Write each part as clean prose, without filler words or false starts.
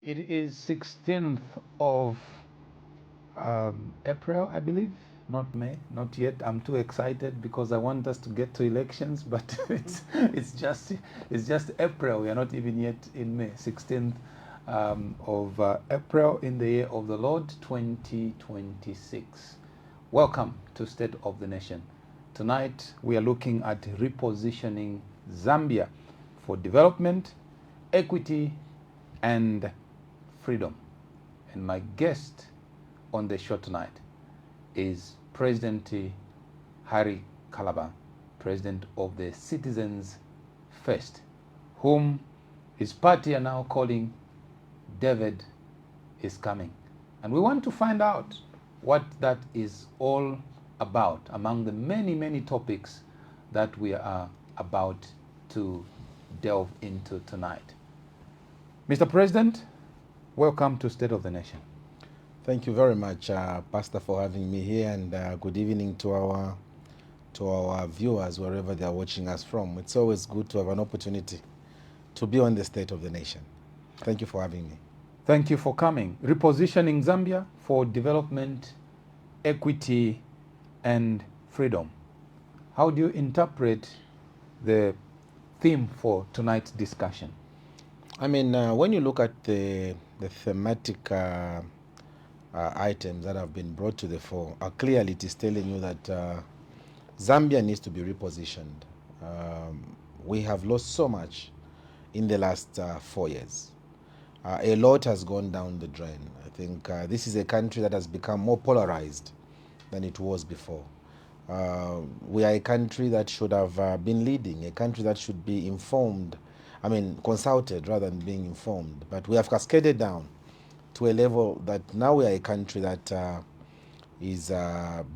It is 16th of April, I believe, not May, not yet. I'm too excited because I want us to get to elections, but it's just April. We are not even yet in May. 16th of April in the year of the Lord 2026. Welcome to State of the Nation. Tonight we are looking at repositioning Zambia for development, equity, and freedom. And my guest on the show tonight is President Harry Kalaba, President of the Citizens First, whom his party are now calling David is Coming. And we want to find out what that is all about among the many, many topics that we are about to delve into tonight. Mr. President, welcome to State of the Nation. Thank you very much, Pastor, for having me here, and good evening to our viewers wherever they are watching us from. It's always good to have an opportunity to be on the State of the Nation. Thank you for having me. Thank you for coming. Repositioning Zambia for development, equity, and freedom. How do you interpret the theme for tonight's discussion? I mean, when you look at the thematic items that have been brought to the fore, clearly it is telling you that Zambia needs to be repositioned. We have lost so much in the last 4 years. A lot has gone down the drain. I think this is a country that has become more polarized than it was before. We are a country that should have been leading, a country that should be informed, consulted rather than being informed. But we have cascaded down to a level that now we are a country that is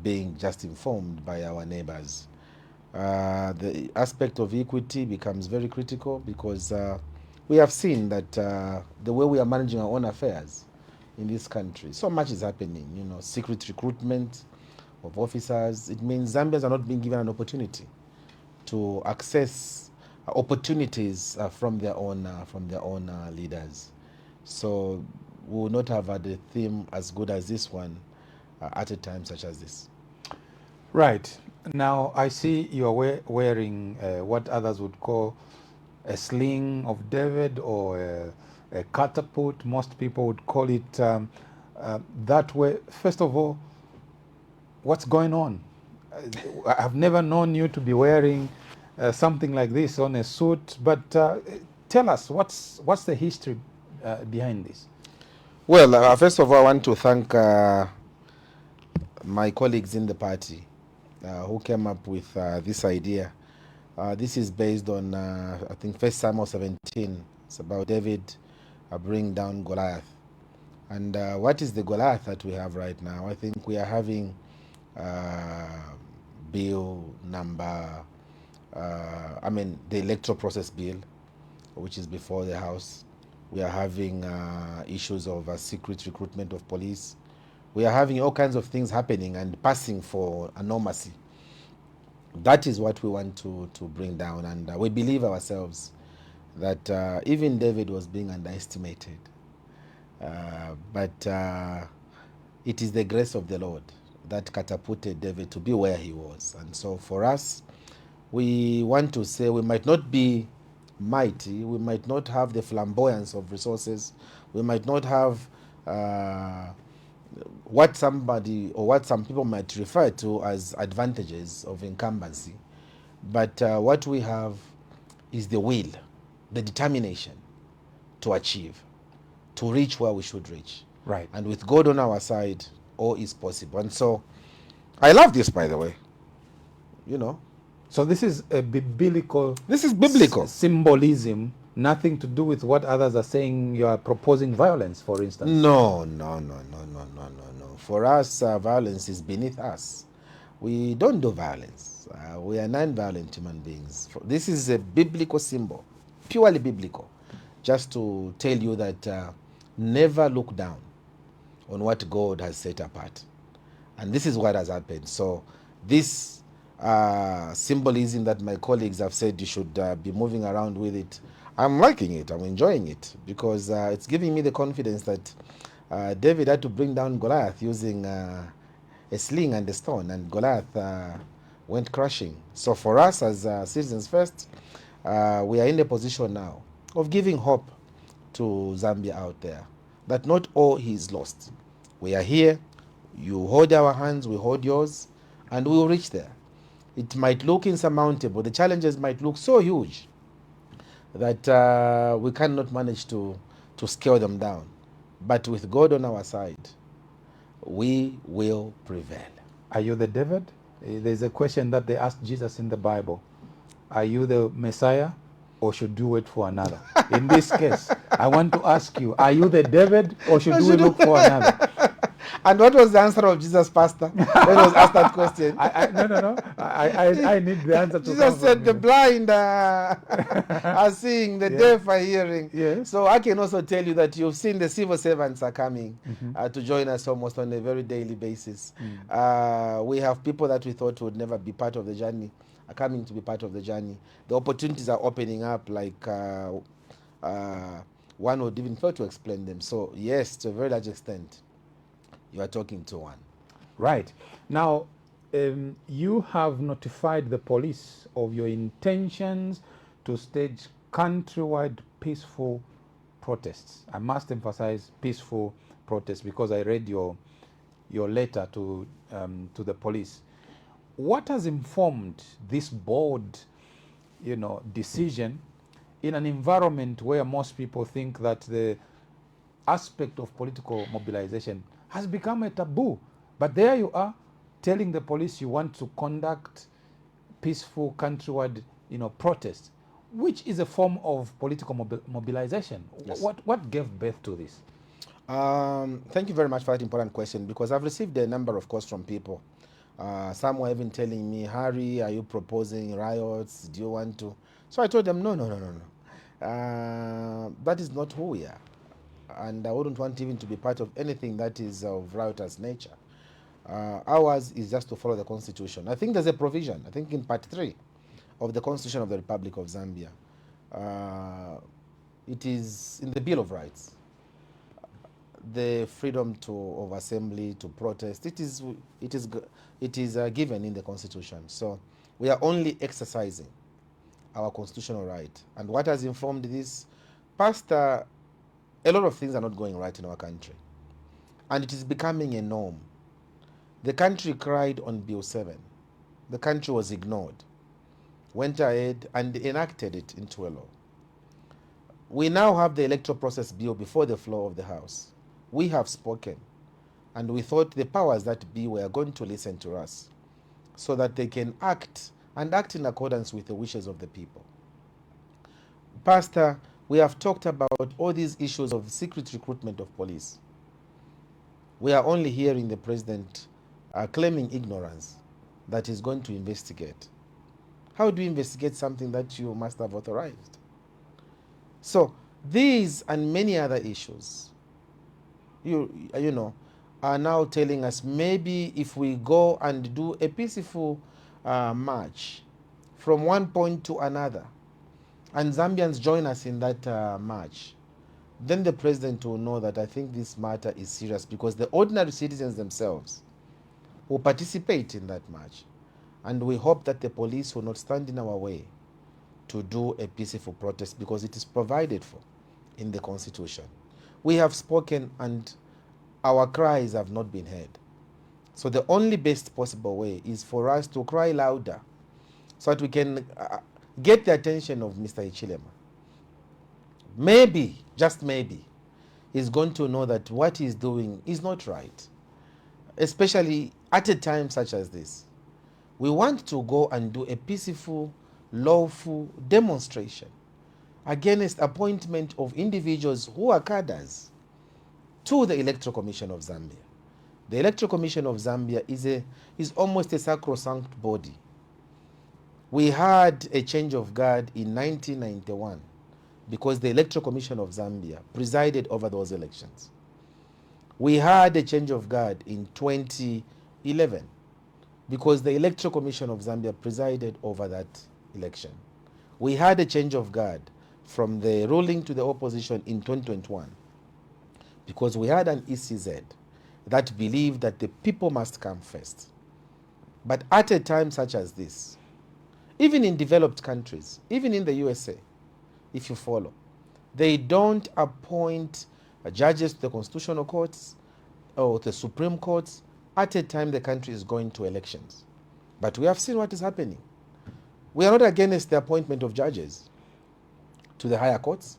being just informed by our neighbors. The aspect of equity becomes very critical because we have seen that the way we are managing our own affairs in this country, so much is happening, secret recruitment of officers. It means Zambians are not being given an opportunity to access opportunities from their own leaders. So we will not have had a theme as good as this one at a time such as this. Right. Now, I see you're wearing what others would call a sling of David or a catapult. Most people would call it that way. First of all, what's going on? I've never known you to be wearing something like this on a suit, but tell us, what's the history behind this? Well, first of all, I want to thank my colleagues in the party who came up with this idea. This is based on, I think, 1 Samuel 17. It's about David bringing down Goliath. And what is the Goliath that we have right now? I think we are having bill number, the electoral process bill, which is before the House. We are having issues of secret recruitment of police. We are having all kinds of things happening and passing for normacy. That is what we want to bring down, and we believe ourselves that even David was being underestimated. But it is the grace of the Lord that catapulted David to be where he was. And so for us, we want to say we might not be mighty, we might not have the flamboyance of resources, we might not have what some people might refer to as advantages of incumbency, but what we have is the will, the determination to achieve, to reach where we should reach. Right. And with God on our side, all is possible. And so I love this, by the way. So this is a biblical. This is biblical symbolism. Nothing to do with what others are saying. You are proposing violence, for instance. No. For us, violence is beneath us. We don't do violence. We are non-violent human beings. This is a biblical symbol, purely biblical, just to tell you that never look down on what God has set apart. And this is what has happened. So this symbolism that my colleagues have said you should be moving around with it, I'm liking it. I'm enjoying it because it's giving me the confidence that David had to bring down Goliath using a sling and a stone, and Goliath went crashing. So for us as Citizens First, we are in a position now of giving hope to Zambia out there that not all is lost. We are here. You hold our hands, we hold yours, and we will reach there. It might look insurmountable. The challenges might look so huge that we cannot manage to scale them down. But with God on our side, we will prevail. Are you the David? There's a question that they asked Jesus in the Bible. Are you the Messiah, or should you wait for another? In this case, I want to ask you, are you the David, or should we look for another? And what was the answer of Jesus, Pastor, when he was asked that question? No. I need the answer to Jesus said the blind are seeing, the deaf are hearing. Yes. So I can also tell you that you've seen the civil servants are coming to join us almost on a very daily basis. We have people that we thought would never be part of the journey are coming to be part of the journey. The opportunities are opening up like one would even fail to explain them. So yes, to a very large extent, you are talking to one. Right. Now, you have notified the police of your intentions to stage countrywide peaceful protests. I must emphasize peaceful protests because I read your letter to the police. What has informed this bold, decision in an environment where most people think that the aspect of political mobilization has become a taboo? But there you are telling the police you want to conduct peaceful countrywide protests, which is a form of political mobilization. Yes. What gave birth to this? Thank you very much for that important question, because I've received a number of calls from people. Some were even telling me, Harry, are you proposing riots? Do you want to? So I told them, no. That is not who we are. And I wouldn't want even to be part of anything that is of riotous nature. Ours is just to follow the Constitution. I think there's a provision, I think in Part 3 of the Constitution of the Republic of Zambia. It is in the Bill of Rights. The freedom of assembly, to protest, it is given in the Constitution. So we are only exercising our constitutional right. And what has informed this, Pastor, a lot of things are not going right in our country, and it is becoming a norm. The country cried on Bill 7. The country was ignored, went ahead and enacted it into a law. We now have the electoral process bill before the floor of the House. We have spoken, and we thought the powers that be were going to listen to us so that they can act in accordance with the wishes of the people. Pastor, we have talked about all these issues of secret recruitment of police. We are only hearing the president claiming ignorance that he's going to investigate. How do you investigate something that you must have authorized? So these and many other issues, are now telling us maybe if we go and do a peaceful march from one point to another, and Zambians join us in that march, then the president will know that I think this matter is serious, because the ordinary citizens themselves will participate in that march. And we hope that the police will not stand in our way to do a peaceful protest, because it is provided for in the Constitution. We have spoken and our cries have not been heard. So the only best possible way is for us to cry louder so that we can get the attention of Mr. Ichilema. Maybe, just maybe, he's going to know that what he's doing is not right, especially at a time such as this. We want to go and do a peaceful, lawful demonstration against appointment of individuals who are cadres to the Electoral Commission of Zambia. The Electoral Commission of Zambia is almost a sacrosanct body. We had a change of guard in 1991 because the Electoral Commission of Zambia presided over those elections. We had a change of guard in 2011 because the Electoral Commission of Zambia presided over that election. We had a change of guard from the ruling to the opposition in 2021, because we had an ECZ that believed that the people must come first. But at a time such as this, even in developed countries, even in the USA, if you follow, they don't appoint judges to the constitutional courts or the Supreme Courts at a time the country is going to elections. But we have seen what is happening. We are not against the appointment of judges to the higher courts,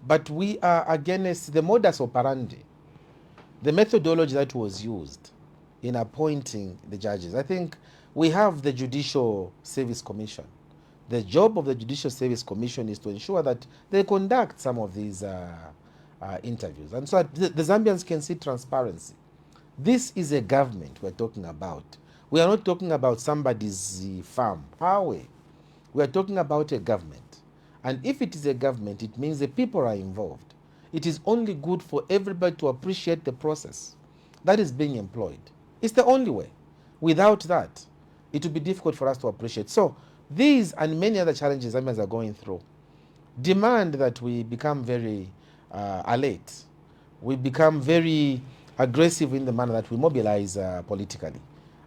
but we are against the modus operandi, the methodology that was used in appointing the judges. I think we have the Judicial Service Commission. The job of the Judicial Service Commission is to ensure that they conduct some of these interviews. And so the Zambians can see transparency. This is a government we're talking about. We are not talking about somebody's farm. We are talking about a government. And if it is a government, it means the people are involved. It is only good for everybody to appreciate the process that is being employed. It's the only way. Without that, it will be difficult for us to appreciate. So these and many other challenges Zambians are going through demand that we become very alert. We become very aggressive in the manner that we mobilize politically.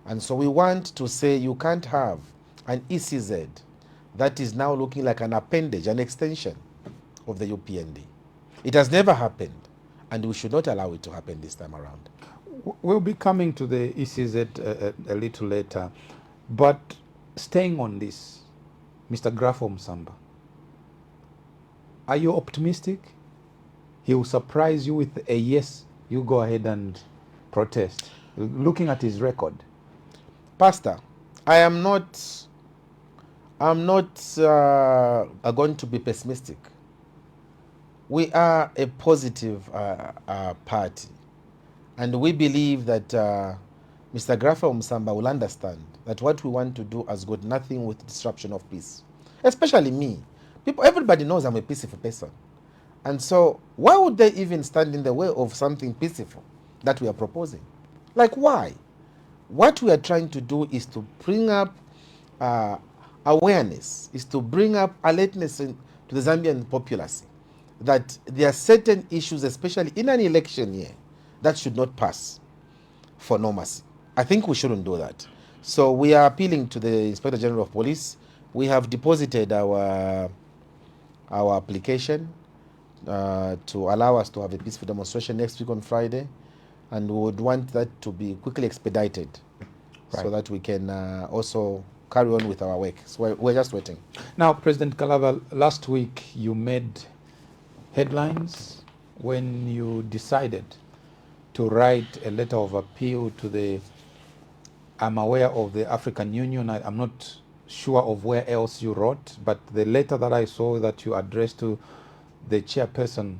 And so we want to say you can't have an ECZ that is now looking like an appendage, an extension of the UPND. It has never happened, and we should not allow it to happen this time around. We'll be coming to the ECZ a little later, but staying on this, Mr. Grafo Msamba, are you optimistic? He will surprise you with a yes, you go ahead and protest, looking at his record? Pastor, I'm not going to be pessimistic. We are a positive party, and we believe that Mr. Grafo Msamba will understand that what we want to do has got nothing with disruption of peace. Especially me. Everybody knows I'm a peaceful person. And so why would they even stand in the way of something peaceful that we are proposing? Like, why? What we are trying to do is to bring up awareness, is to bring up alertness to the Zambian populace that there are certain issues, especially in an election year, that should not pass for normalcy. I think we shouldn't do that. So we are appealing to the Inspector General of Police. We have deposited our application to allow us to have a peaceful demonstration next week on Friday, and we would want that to be quickly expedited, right, so that we can also carry on with our work. So we're just waiting. Now, President Kalaba, last week you made headlines when you decided to write a letter of appeal to the, I'm aware of the African Union, I'm not sure of where else you wrote, but the letter that I saw that you addressed to the chairperson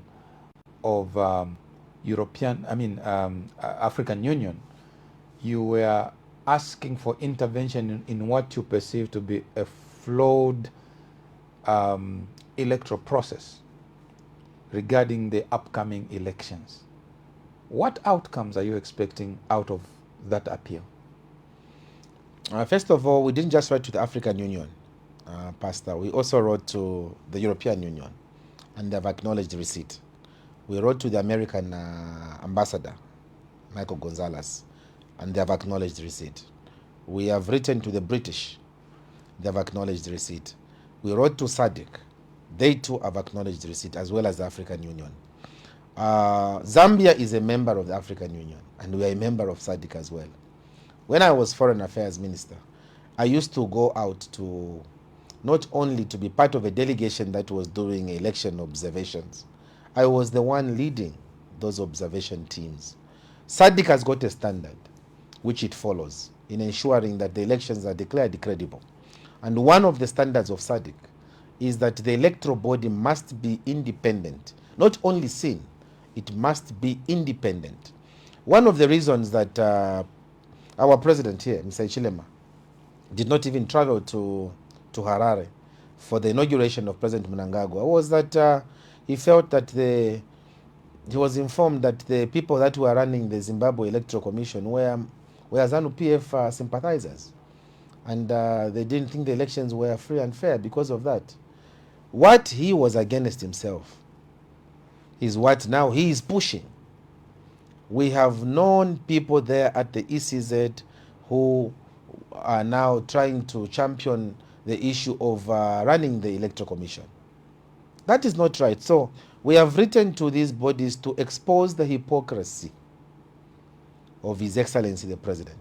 of African Union, you were asking for intervention in what you perceive to be a flawed electoral process regarding the upcoming elections. What outcomes are you expecting out of that appeal? First of all, we didn't just write to the African Union, Pastor. We also wrote to the European Union, and they have acknowledged the receipt. We wrote to the American ambassador, Michael Gonzalez, and they have acknowledged the receipt. We have written to the British. They have acknowledged the receipt. We wrote to SADC. They too have acknowledged the receipt, as well as the African Union. Zambia is a member of the African Union, and we are a member of SADC as well. When I was Foreign Affairs Minister, I used to go out to not only to be part of a delegation that was doing election observations, I was the one leading those observation teams. SADC has got a standard which it follows in ensuring that the elections are declared credible. And one of the standards of SADC is that the electoral body must be independent, not only seen, it must be independent. One of the reasons that our president here, Mr. Chilema, did not even travel to Harare for the inauguration of President Mnangagwa was that he felt that he was informed that the people that were running the Zimbabwe Electoral Commission were ZANU-PF sympathizers. And they didn't think the elections were free and fair because of that. What he was against himself is what now he is pushing. We have known people there at the ECZ who are now trying to champion the issue of running the Electoral Commission. That is not right. So we have written to these bodies to expose the hypocrisy of His Excellency the President.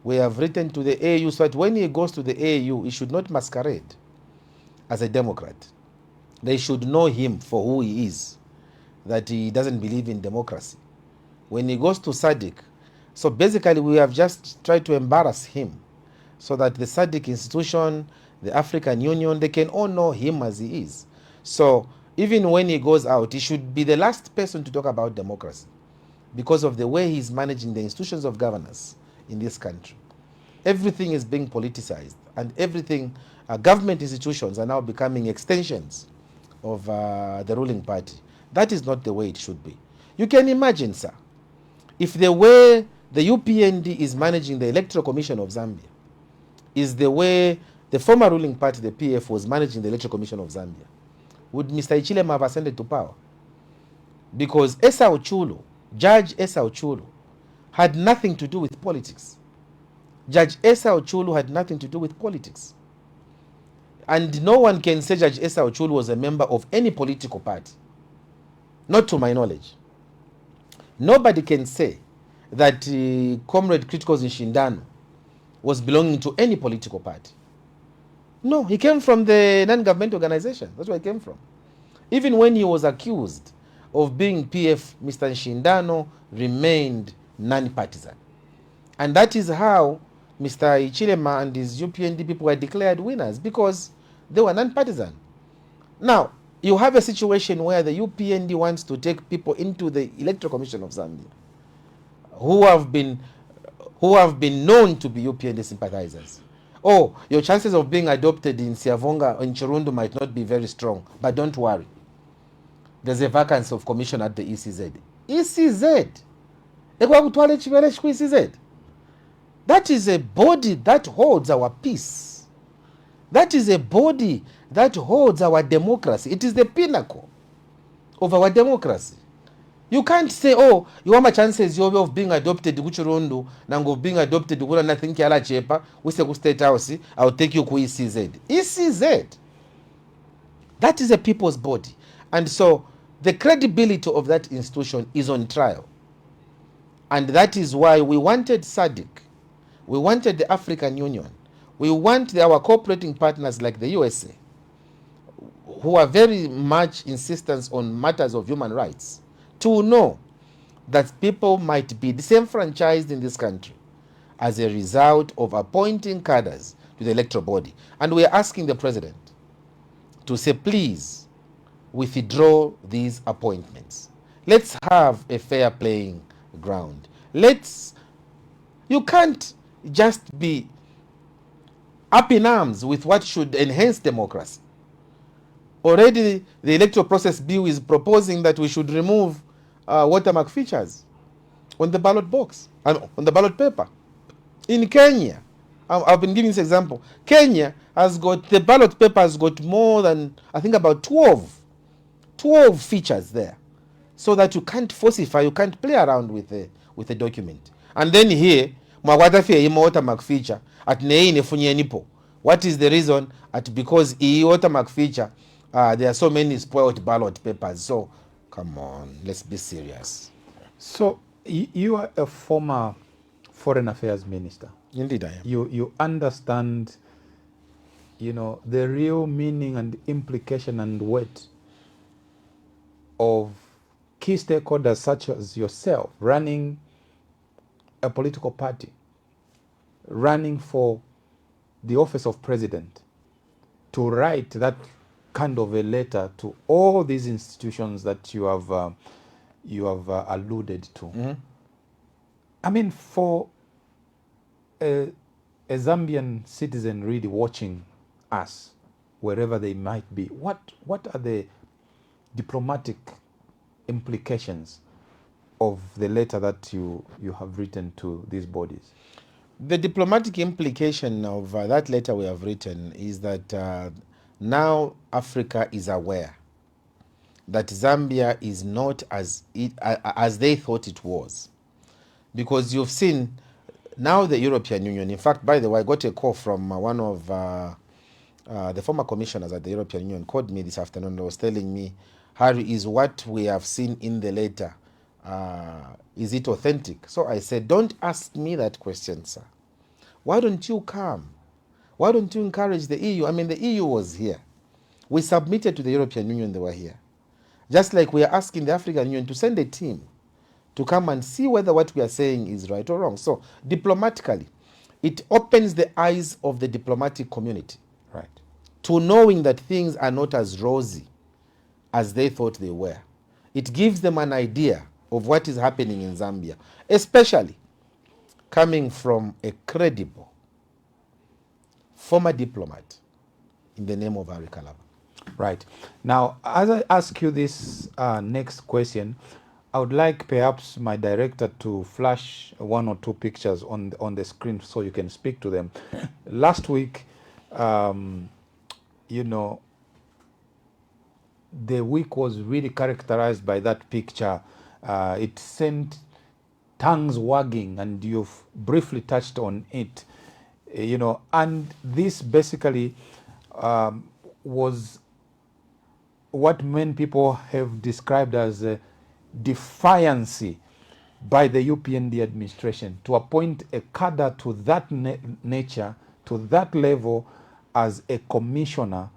We have written to the AU so that when he goes to the AU, he should not masquerade as a Democrat. They should know him for who he is, that he doesn't believe in democracy. When he goes to SADC, so basically we have just tried to embarrass him so that the SADC institution, the African Union, they can all know him as he is. So even when he goes out, he should be the last person to talk about democracy because of the way he's managing the institutions of governance in this country. Everything is being politicized, and everything, government institutions are now becoming extensions of the ruling party. That is not the way it should be. You can imagine, sir, if the way the UPND is managing the Electoral Commission of Zambia is the way the former ruling party, the PF, was managing the Electoral Commission of Zambia, would Mr. Ichilema have ascended to power? Because Esa Ochulu, Judge Esa Ochulu, had nothing to do with politics. Judge Esa Ochulu had nothing to do with politics. And no one can say Judge Esa Ochulu was a member of any political party. Not to my knowledge. Nobody can say that Comrade Criticals Nshindano was belonging to any political party. No, he came from the non-government organization. That's where he came from. Even when he was accused of being PF, Mr. Nshindano remained non-partisan. And that is how Mr. Ichilema and his UPND people were declared winners, because they were non-partisan. Now, you have a situation where the UPND wants to take people into the Electoral Commission of Zambia who have been known to be UPND sympathizers. Oh, your chances of being adopted in Siavonga or in Chirundu might not be very strong, but don't worry. There's a vacancy of commission at the ECZ. ECZ? ECZ? That is a body that holds our peace. That is a body that holds our democracy. It is the pinnacle of our democracy. You can't say, oh, you have my chances of being adopted kuchurundu, nango being adopted kula nothing kiala chepa, we say ku state house, I'll take you ku ECZ. ECZ. That is a people's body. And so the credibility of that institution is on trial. And that is why we wanted SADC. We wanted the African Union. We want our cooperating partners like the USA, who are very much insistent on matters of human rights, to know that people might be disenfranchised in this country as a result of appointing cadres to the electoral body. And we are asking the president to say, please, withdraw these appointments. Let's have a fair playing ground. You can't just be up in arms with what should enhance democracy. Already the electoral process bill is proposing that we should remove watermark features on the ballot box, on the ballot paper. In Kenya, I've been giving this example. Kenya has got, the ballot paper has got more than, I think about 12 features there, so that you can't falsify, you can't play around with the document. And then here, watermark feature at nipo. What is the reason? Because watermark feature, there are so many spoiled ballot papers. So come on, let's be serious. So you are a former foreign affairs minister. Indeed I am. You understand, the real meaning and implication and weight of key stakeholders such as yourself running a political party, running for the office of president, to write that kind of a letter to all these institutions that you have alluded to. Mm-hmm. I mean, for a Zambian citizen really watching us, wherever they might be, what are the diplomatic implications of the letter that you have written to these bodies? The diplomatic implication of that letter we have written is that Now Africa is aware that Zambia is not as they thought it was. Because you've seen now the European Union, in fact, by the way, I got a call from one of the former commissioners at the European Union, called me this afternoon and was telling me, Harry, is what we have seen in the letter, is it authentic? So I said, don't ask me that question, sir. Why don't you come? Why don't you encourage the EU? I mean, the EU was here. We submitted to the European Union, they were here. Just like we are asking the African Union to send a team to come and see whether what we are saying is right or wrong. So diplomatically, it opens the eyes of the diplomatic community, right, to knowing that things are not as rosy as they thought they were. It gives them an idea of what is happening in Zambia, especially coming from a credible former diplomat in the name of Harry Kalaba. Right. Now, as I ask you this next question, I would like perhaps my director to flash one or two pictures on the screen so you can speak to them. Last week, you know, the week was really characterized by that picture. It sent tongues wagging, and you've briefly touched on it, you know, and this basically was what many people have described as a defiancy by the UPND administration to appoint a cadre to that nature, to that level, as a commissioner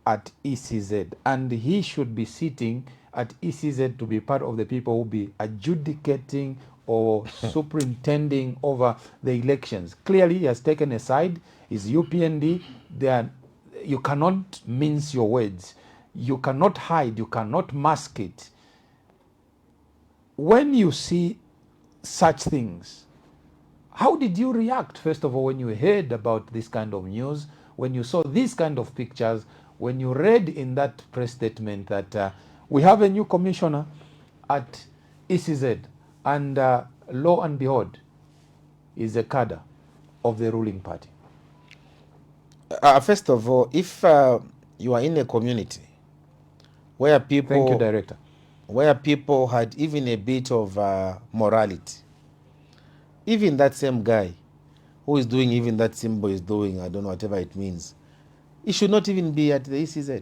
at ECZ. And he should be sitting at ECZ to be part of the people who will be adjudicating or superintending over the elections. Clearly, he has taken a side. Is UPND. You cannot mince your words. You cannot hide. You cannot mask it. When you see such things, how did you react, first of all, when you heard about this kind of news, when you saw these kind of pictures, when you read in that press statement that we have a new commissioner at ECZ, and lo and behold, is a cadre of the ruling party? First of all, if you are in a community where people... Thank you, Director. Where people had even a bit of morality, even that same guy who is doing even that symbol is doing, I don't know, whatever it means, he should not even be at the ECZ.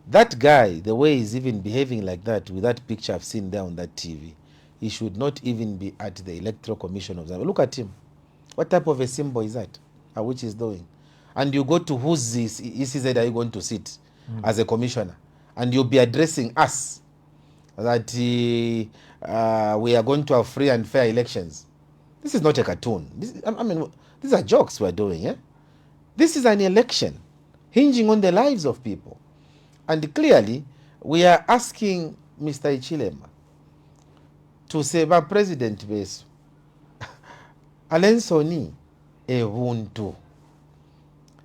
That guy, the way he's even behaving like that with that picture I've seen there on that TV, he should not even be at the Electoral Commission of Zambia. Look at him. What type of a symbol is that, which he's doing? And you go to whose ECZ are you going to sit as a commissioner? And you'll be addressing us that we are going to have free and fair elections. This is not a cartoon. I mean, these are jokes we're doing. Eh? This is an election hinging on the lives of people. And clearly, we are asking Mr. Ichilema to say, "Ba President Besu, Alensoni Ehuntu,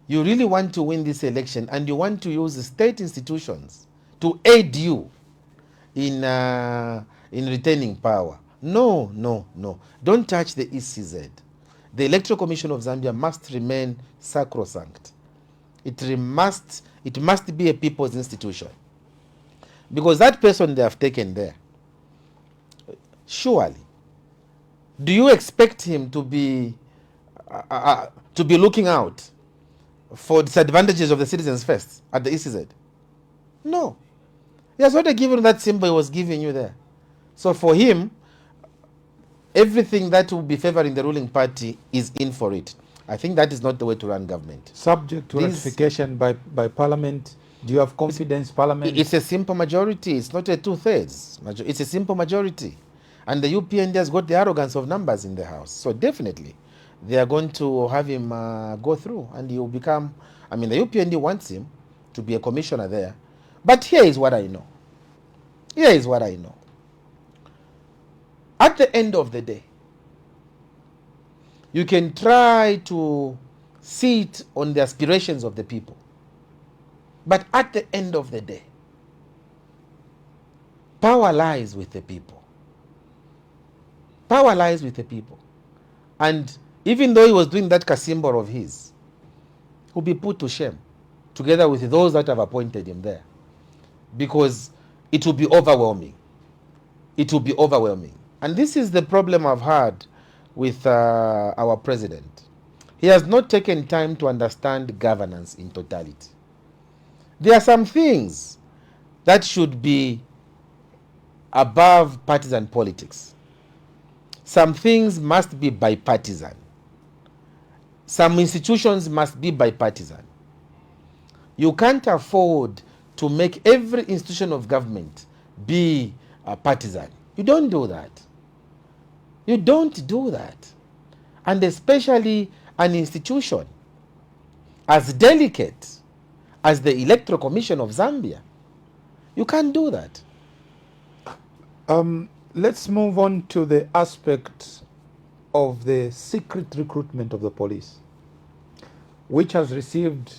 you really want to win this election and you want to use the state institutions to aid you in retaining power. No, no, no. Don't touch the ECZ. The Electoral Commission of Zambia must remain sacrosanct. It must be a people's institution. Because that person they have taken there, surely, do you expect him to be looking out for disadvantages of the citizens first at the ECZ? No. He has already given that symbol he was giving you there. So for him, everything that will be favoring the ruling party is in for it. I think that is not the way to run government. Subject to ratification by Parliament. Do you have confidence Parliament? It's a simple majority. It's not a 2/3. It's a simple majority. And the UPND has got the arrogance of numbers in the House. So definitely, they are going to have him go through. And he will become... I mean, the UPND wants him to be a commissioner there. But here is what I know. Here is what I know. At the end of the day, you can try to sit on the aspirations of the people. But at the end of the day, power lies with the people. Power lies with the people. And even though he was doing that symbol of his, he'll be put to shame. together with those that have appointed him there, because it will be overwhelming. It will be overwhelming. And this is the problem I've had with our president. He has not taken time to understand governance in totality. There are some things that should be above partisan politics. Some things must be bipartisan. Some institutions must be bipartisan. You can't afford to make every institution of government be partisan. You don't do that. You don't do that. And especially an institution as delicate as the Electoral Commission of Zambia. You can't do that. Let's move on to the aspect of the secret recruitment of the police, which has received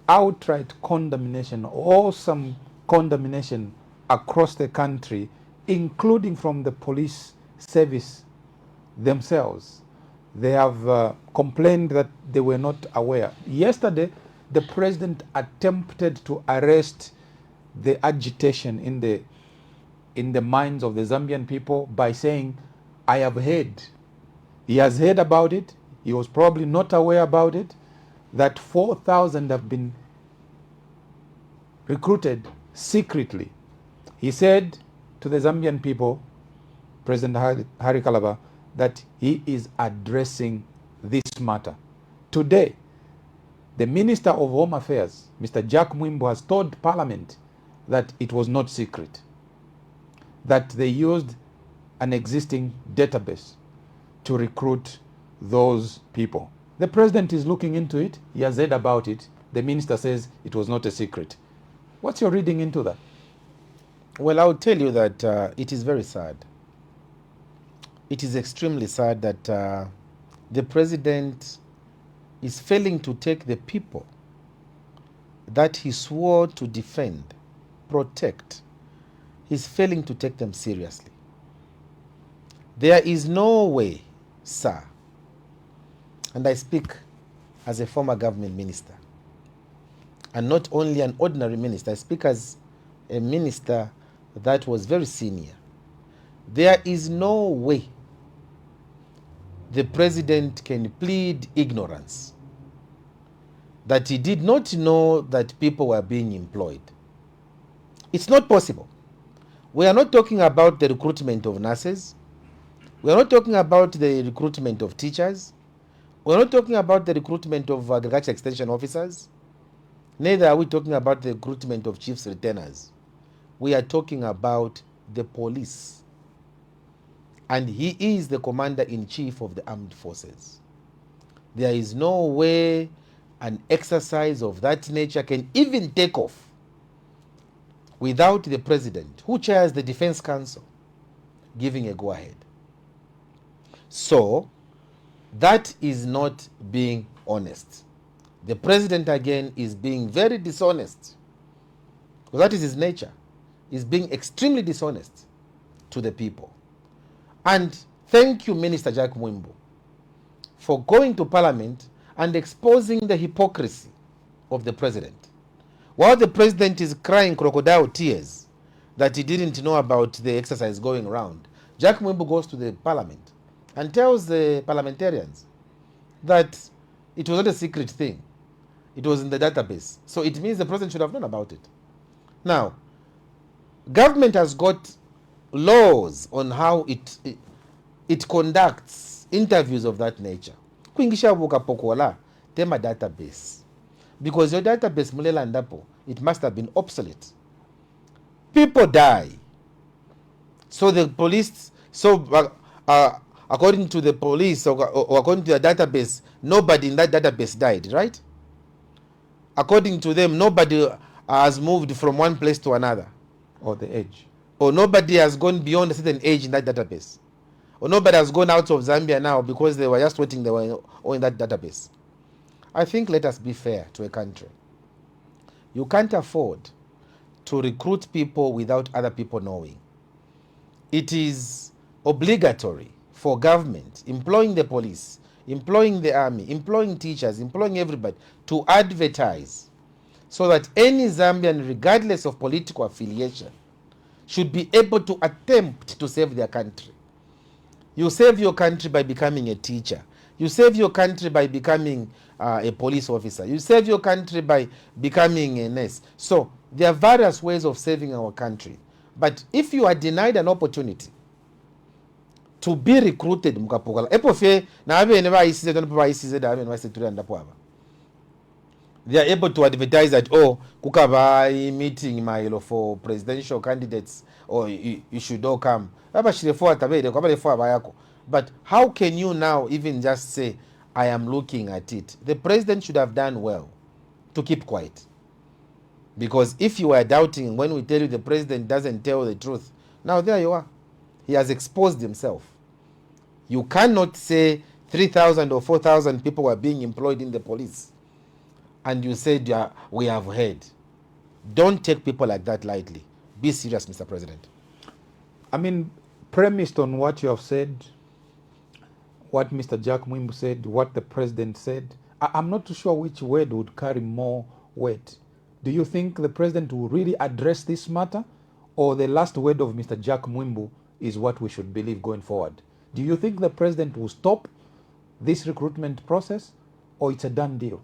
outright condemnation or some condemnation across the country, including from the police service themselves. They have complained that they were not aware. Yesterday, the president attempted to arrest the agitation in the minds of the Zambian people by saying, I have heard. He has heard about it. He was probably not aware about it, that 4,000 have been recruited secretly. He said to the Zambian people, President Hari Kalaba, that he is addressing this matter. Today, the Minister of Home Affairs, Mr. Jack Mwimbo, has told Parliament that it was not secret, that they used an existing database to recruit those people. The president is looking into it. He has heard about it. The minister says it was not a secret. What's your reading into that? Well, I'll tell you that it is very sad. It is extremely sad that the president is failing to take the people that he swore to defend, protect. He's failing to take them seriously. There is no way, sir, and I speak as a former government minister, and not only an ordinary minister, I speak as a minister that was very senior. There is no way the president can plead ignorance that he did not know that people were being employed. It's not possible. We are not talking about the recruitment of nurses. We are not talking about the recruitment of teachers. We are not talking about the recruitment of agriculture extension officers. Neither are we talking about the recruitment of chiefs retainers. We are talking about the police. And he is the commander-in-chief of the armed forces. There is no way an exercise of that nature can even take off without the president, who chairs the Defense Council, giving a go-ahead. So, that is not being honest. The president, again, is being very dishonest. Because that is his nature. He's being extremely dishonest to the people. And thank you, Minister Jack Mwimbo, for going to Parliament and exposing the hypocrisy of the president. While the president is crying crocodile tears that he didn't know about the exercise going around, Jack Mwimbo goes to the Parliament and tells the parliamentarians that it was not a secret thing. It was in the database. So it means the president should have known about it. Now, government has got laws on how it conducts interviews of that nature. Kuingisha buka pokola tema database. Because your database mulela ndapo, it must have been obsolete. People die. So the police, according to the police or according to the database, nobody in that database died, right? According to them, nobody has moved from one place to another. Or the age. Or nobody has gone beyond a certain age in that database. Or nobody has gone out of Zambia now because they were just waiting, they were all in that database. I think let us be fair to a country. You can't afford to recruit people without other people knowing. It is obligatory for government, employing the police, employing the army, employing teachers, employing everybody, to advertise so that any Zambian, regardless of political affiliation, should be able to attempt to save their country. You save your country by becoming a teacher. You save your country by becoming a police officer. You save your country by becoming a nurse. So there are various ways of saving our country. But if you are denied an opportunity to be recruited, they are able to advertise that, oh, kukaba meeting mailo for presidential candidates, or you should all come. But how can you now even just say, I am looking at it? The president should have done well to keep quiet. Because if you are doubting when we tell you the president doesn't tell the truth, now there you are. He has exposed himself. You cannot say 3,000 or 4,000 people were being employed in the police, and you said, yeah, we have heard. Don't take people like that lightly. Be serious, Mr. President. I mean, premised on what you have said, what Mr. Jack Mwimbu said, what the president said, I'm not too sure which word would carry more weight. Do you think the president will really address this matter, or the last word of Mr. Jack Mwimbu is what we should believe going forward? Do you think the president will stop this recruitment process, or it's a done deal?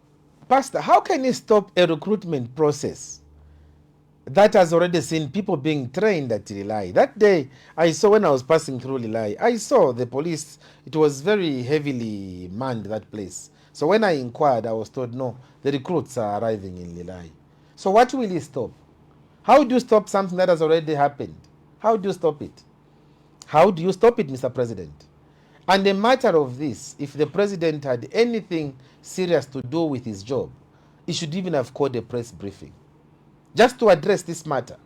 Pastor, how can he stop a recruitment process that has already seen people being trained at Lilai? That day, I saw when I was passing through Lilai, I saw the police. It was very heavily manned, that place. So when I inquired, I was told, no, the recruits are arriving in Lilai. So what will he stop? How do you stop something that has already happened? How do you stop it? How do you stop it, Mr. President? And a matter of this, if the president had anything serious to do with his job, he should even have called a press briefing just to address this matter,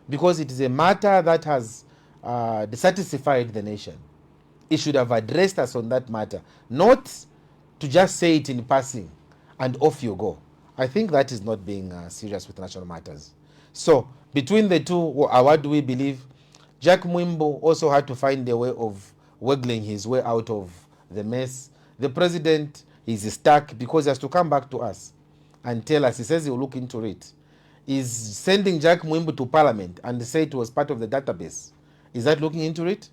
because it is a matter that has dissatisfied the nation. He should have addressed us on that matter, not to just say it in passing and off you go. I think that is not being serious with national matters. So between the two, what do we believe? Jack Mwimbu also had to find a way of waggling his way out of the mess. The president is stuck because he has to come back to us and tell us. He says he will look into it. He's sending Jack Mwimbu to parliament and say it was part of the database. Is that looking into it?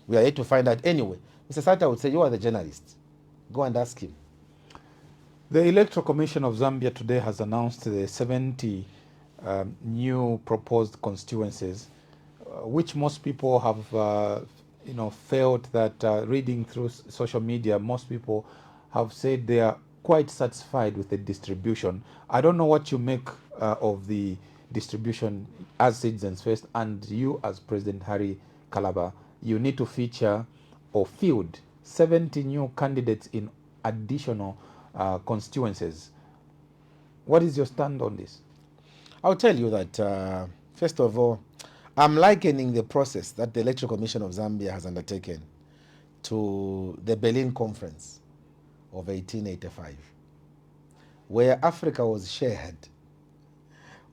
We are here to find out anyway. Mr. Sata would say, you are the journalist. Go and ask him. The Electoral Commission of Zambia today has announced the 70 new proposed constituencies, which most people have felt that reading through social media, most people have said they are quite satisfied with the distribution. I don't know what you make of the distribution as citizens first, and you as President Harry Kalaba, you need to feature or field 70 new candidates in additional constituencies. What is your stand on this? I'll tell you that, first of all, I'm likening the process that the Electoral Commission of Zambia has undertaken to the Berlin Conference of 1885, where Africa was shared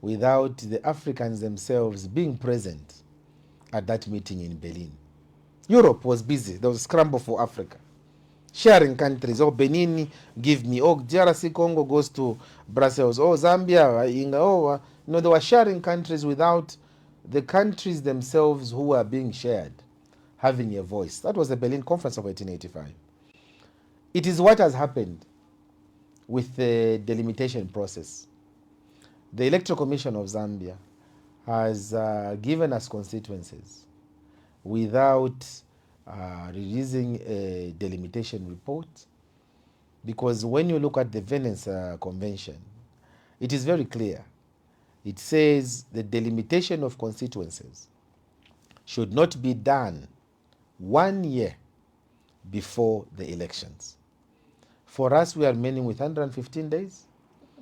without the Africans themselves being present at that meeting in Berlin. Europe was busy. There was a scramble for Africa. Sharing countries. Oh, Benin, give me. Oh, DRC Congo goes to Brussels. Oh, Zambia, they were sharing countries without the countries themselves who were being shared having a voice. That was the Berlin Conference of 1885. It is what has happened with the delimitation process. The Electoral Commission of Zambia has given us constituencies without releasing a delimitation report, because when you look at the Venice Convention, it is very clear. It says the delimitation of constituencies should not be done 1 year before the elections. For us, we are remaining with 115 days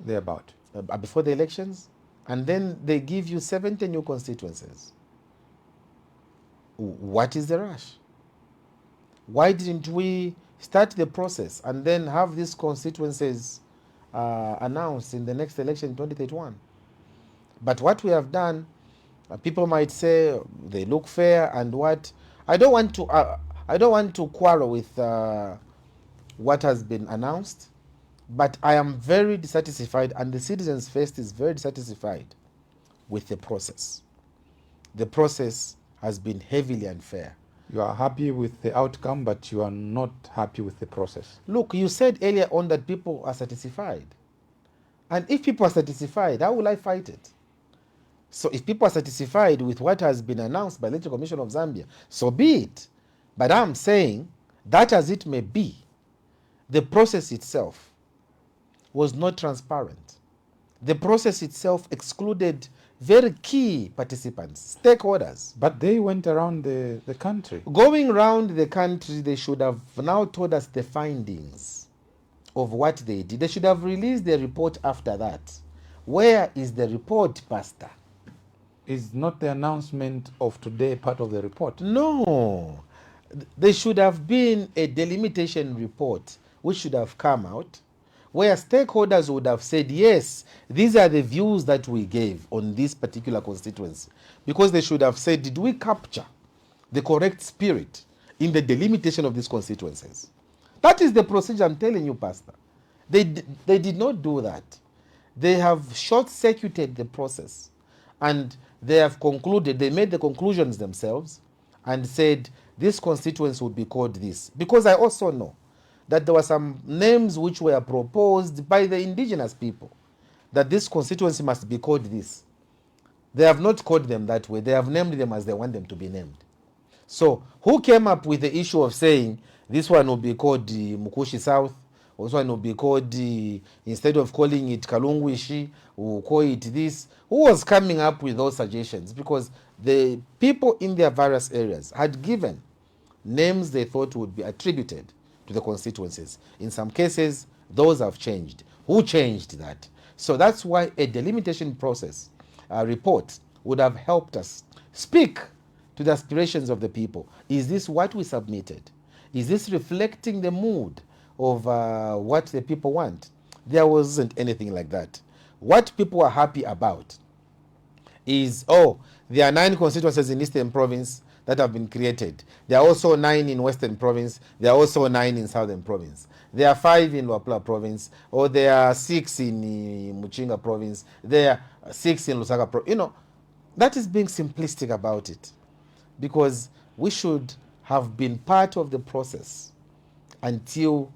thereabout before the elections, and then they give you 70 new constituencies. What is the rush? Why didn't we start the process and then have these constituencies announced in the next election in 2031? But what we have done, people might say they look fair and what. I don't want to quarrel with what has been announced, But I am very dissatisfied, and the Citizens First is very dissatisfied with the process. The process has been heavily unfair. You are happy with the outcome, but you are not happy with the process. Look, you said earlier on that people are satisfied. And if people are satisfied, how will I fight it? So if people are satisfied with what has been announced by the Electoral Commission of Zambia, so be it. But I'm saying that as it may be, the process itself was not transparent. The process itself excluded very key participants, stakeholders. But they went around the country. Going around the country, they should have now told us the findings of what they did. They should have released the report after that. Where is the report, Pastor? Is not the announcement of today part of the report? No. There should have been a delimitation report which should have come out where stakeholders would have said, yes, these are the views that we gave on this particular constituency. Because they should have said, did we capture the correct spirit in the delimitation of these constituencies? That is the procedure I'm telling you, Pastor. They did not do that. They have short-circuited the process, and they have concluded, they made the conclusions themselves and said this constituency would be called this. Because I also know that there were some names which were proposed by the indigenous people, that this constituency must be called this. They have not called them that way. They have named them as they want them to be named. So who came up with the issue of saying this one will be called Mukushi South, this one will be called, instead of calling it Kalungwishi, we'll call it this? Who was coming up with those suggestions? Because the people in their various areas had given names they thought would be attributed to the constituencies. In some cases, those have changed. Who changed that? So that's why a delimitation process report would have helped us speak to the aspirations of the people. Is this what we submitted? Is this reflecting the mood of what the people want? There wasn't anything like that. What people are happy about is, oh, there are 9 constituencies in Eastern Province that have been created. There are also 9 in Western Province. There are also 9 in Southern Province. There are 5 in Luapula Province, or there are 6 in Muchinga Province. There are 6 in Lusaka Province. You know, that is being simplistic about it, because we should have been part of the process until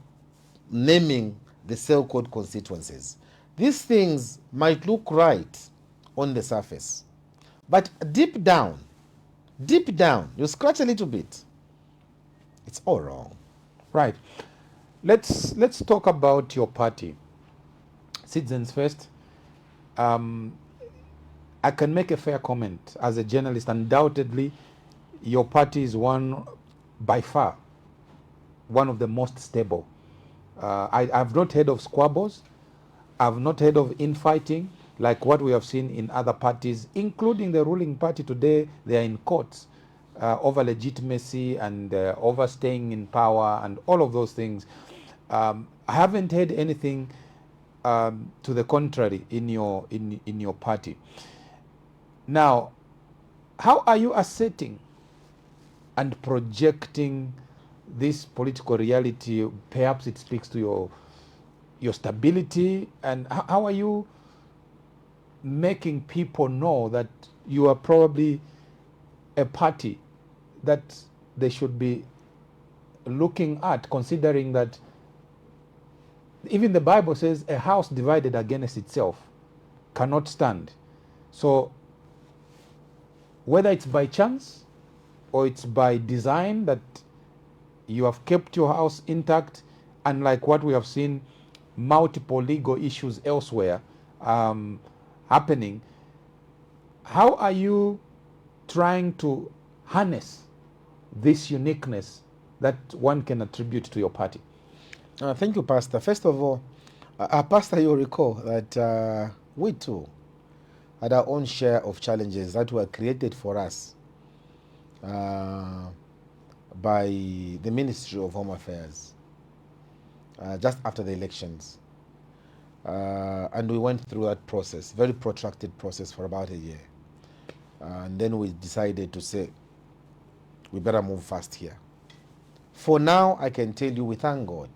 naming the so-called constituencies. These things might look right on the surface, but deep down, you scratch a little bit, it's all wrong. Right. Let's talk about your party, Citizens First. I can make a fair comment as a journalist. Undoubtedly, your party is by far, one of the most stable. I've not heard of squabbles. I've not heard of infighting like what we have seen in other parties, including the ruling party today. They are in courts over legitimacy and over staying in power and all of those things. I haven't heard anything to the contrary in your party. Now, how are you asserting and projecting this political reality? Perhaps it speaks to your stability, and how are you making people know that you are probably a party that they should be looking at, considering that even the Bible says a house divided against itself cannot stand. So whether it's by chance or it's by design that you have kept your house intact, unlike what we have seen multiple legal issues elsewhere happening, how are you trying to harness this uniqueness that one can attribute to your party? Thank you, Pastor. First of all, Pastor, you'll recall that we too had our own share of challenges that were created for us by the Ministry of Home Affairs just after the elections. And we went through that process, very protracted process, for about a year. And then we decided to say, we better move fast here. For now, I can tell you, we thank God.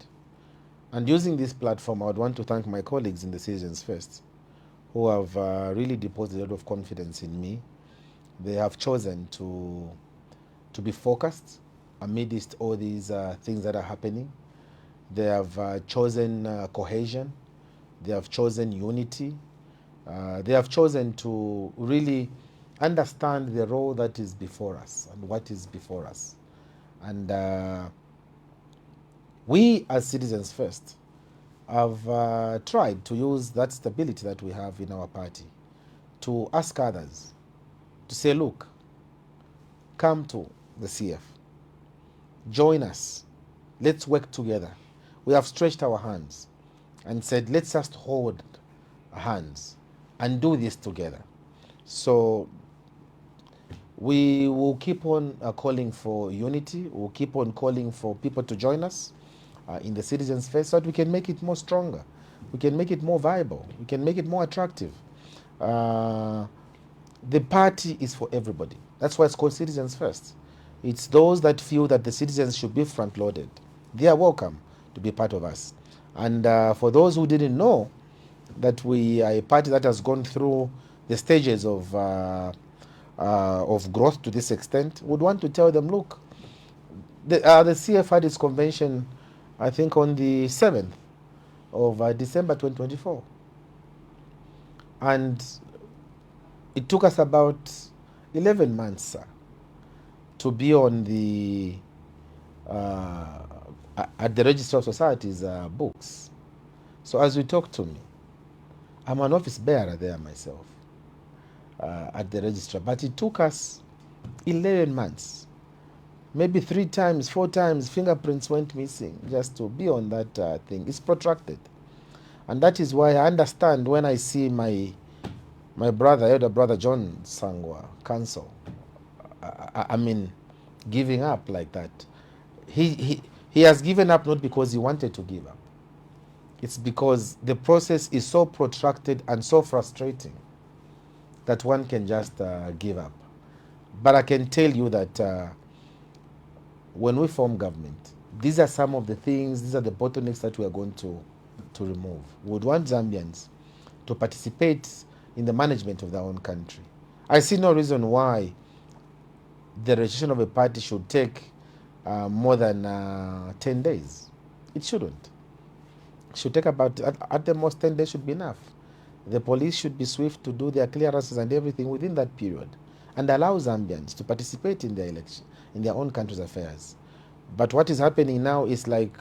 And using this platform, I would want to thank my colleagues in the Citizens First, who have really deposited a lot of confidence in me. They have chosen to be focused amidst all these things that are happening. They have chosen cohesion. They have chosen unity. They have chosen to really understand the role that is before us and what is before us. And we as Citizens First have tried to use that stability that we have in our party to ask others to say, look, come to the CF, join us, let's work together. We have stretched our hands and said, let's just hold hands and do this together. So we will keep on calling for unity. We'll keep on calling for people to join us in the Citizens First so that we can make it more stronger. We can make it more viable. We can make it more attractive. The party is for everybody. That's why it's called Citizens First. It's those that feel that the citizens should be front-loaded. They are welcome to be part of us. And for those who didn't know that we are a party that has gone through the stages of growth to this extent, would want to tell them, look, the CF had its convention, I think, on the 7th of December 2024. And it took us about 11 months to be on the at the Register of Societies books. So as you talk to me, I'm an office bearer there myself at the registrar, but it took us 11 months, maybe 3 times, 4 times, fingerprints went missing just to be on that thing. It's protracted. And that is why I understand when I see my brother, elder brother John Sangwa, cancel. I mean, giving up like that. He has given up not because he wanted to give up. It's because the process is so protracted and so frustrating that one can just give up. But I can tell you that when we form government, these are some of the things, these are the bottlenecks that we are going to remove. We would want Zambians to participate in the management of their own country. I see no reason why the registration of a party should take more than 10 days. It shouldn't. It should take about, at the most, 10 days should be enough. The police should be swift to do their clearances and everything within that period and allow Zambians to participate in their election, in their own country's affairs. But what is happening now is like,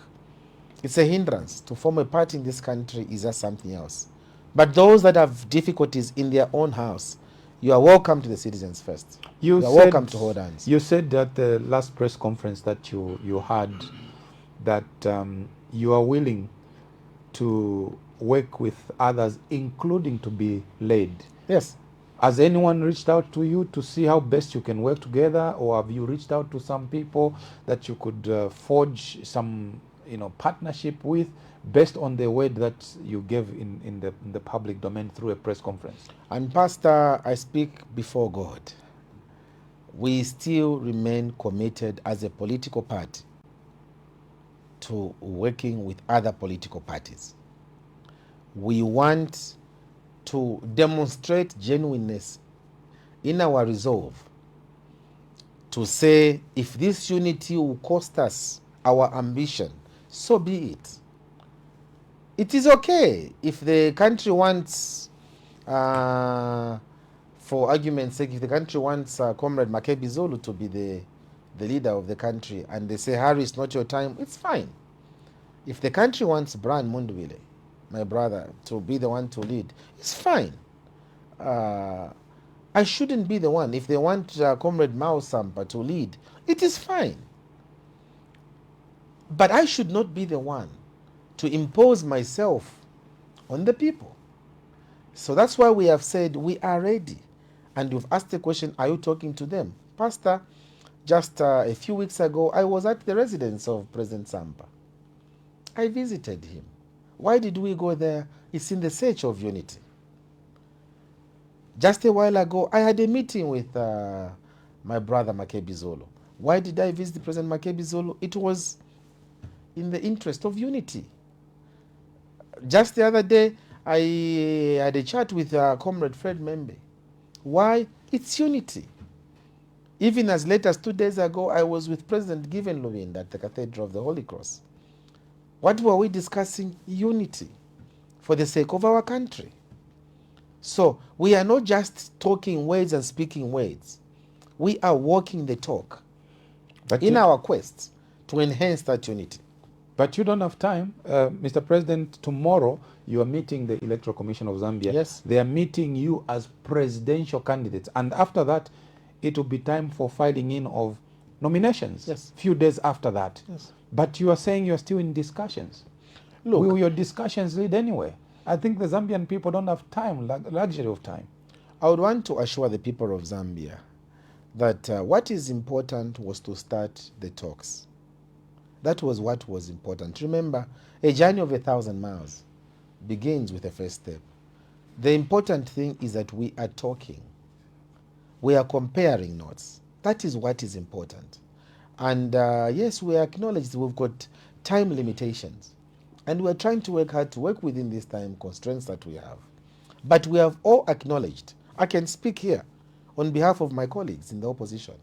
it's a hindrance. To form a party in this country is just something else. But those that have difficulties in their own house, you are welcome to the Citizens First. You are welcome to hold hands. You said at the last press conference that you had that you are willing to work with others, including to be led. Yes. Has anyone reached out to you to see how best you can work together, or have you reached out to some people that you could forge some partnership with based on the word that you gave in the public domain through a press conference? And Pastor, I speak before God. We still remain committed as a political party to working with other political parties. We want to demonstrate genuineness in our resolve to say, if this unity will cost us our ambition, so be it. It is okay if the country wants, for argument's sake, if the country wants Comrade Makebi Zulu to be the leader of the country and they say, Harry, it's not your time, it's fine. If the country wants Brian Mundwile, my brother, to be the one to lead, it's fine. I shouldn't be the one. If they want Comrade Mao Sampa to lead, it is fine. But I should not be the one to impose myself on the people. So that's why we have said we are ready. And you've asked the question, are you talking to them? Pastor, just a few weeks ago, I was at the residence of President Sampa. I visited him. Why did we go there? It's in the search of unity. Just a while ago, I had a meeting with my brother Makebi Zulu. Why did I visit President Makebi Zulu? It was in the interest of unity. Just the other day, I had a chat with Comrade Fred Membe. Why? It's unity. Even as late as 2 days ago, I was with President Given Lewin at the Cathedral of the Holy Cross. What were we discussing? Unity for the sake of our country. So we are not just talking words and speaking words. We are walking the talk in our quest to enhance that unity. But you don't have time. Mr. President, tomorrow you are meeting the Electoral Commission of Zambia. Yes. They are meeting you as presidential candidates. And after that, it will be time for filing in of nominations. Yes. Few days after that. Yes. But you are saying you are still in discussions. Look, will your discussions lead anywhere? I think the Zambian people don't have time, luxury of time. I would want to assure the people of Zambia that what is important was to start the talks. That was what was important. Remember, a journey of 1,000 miles begins with the first step. The important thing is that we are talking. We are comparing notes. That is what is important. And yes, we acknowledge that we've got time limitations. And we're trying to work hard to work within these time constraints that we have. But we have all acknowledged, I can speak here on behalf of my colleagues in the opposition,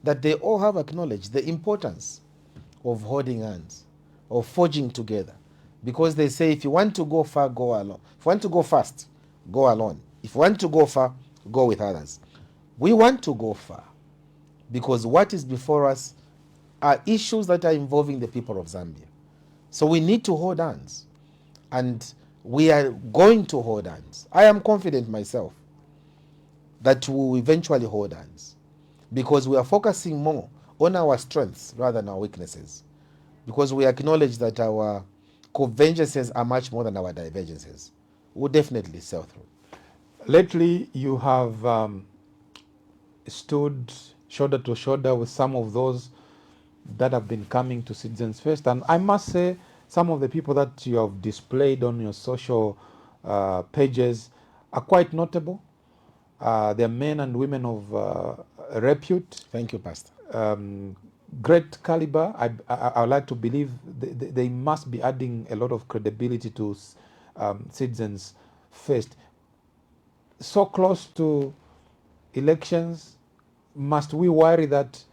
that they all have acknowledged the importance of holding hands, of forging together. Because they say if you want to go far, go alone. If you want to go fast, go alone. If you want to go far, go with others. We want to go far because what is before us are issues that are involving the people of Zambia. So we need to hold hands, and we are going to hold hands. I am confident myself that we will eventually hold hands because we are focusing more on our strengths rather than our weaknesses, because we acknowledge that our convergences are much more than our divergences. We'll definitely sail through. Lately, you have stood shoulder to shoulder with some of those that have been coming to Citizens First. And I must say, some of the people that you have displayed on your social pages are quite notable. They're men and women of repute. Thank you, Pastor. Great caliber. I would like to believe they must be adding a lot of credibility to Citizens First. So close to elections, must we worry that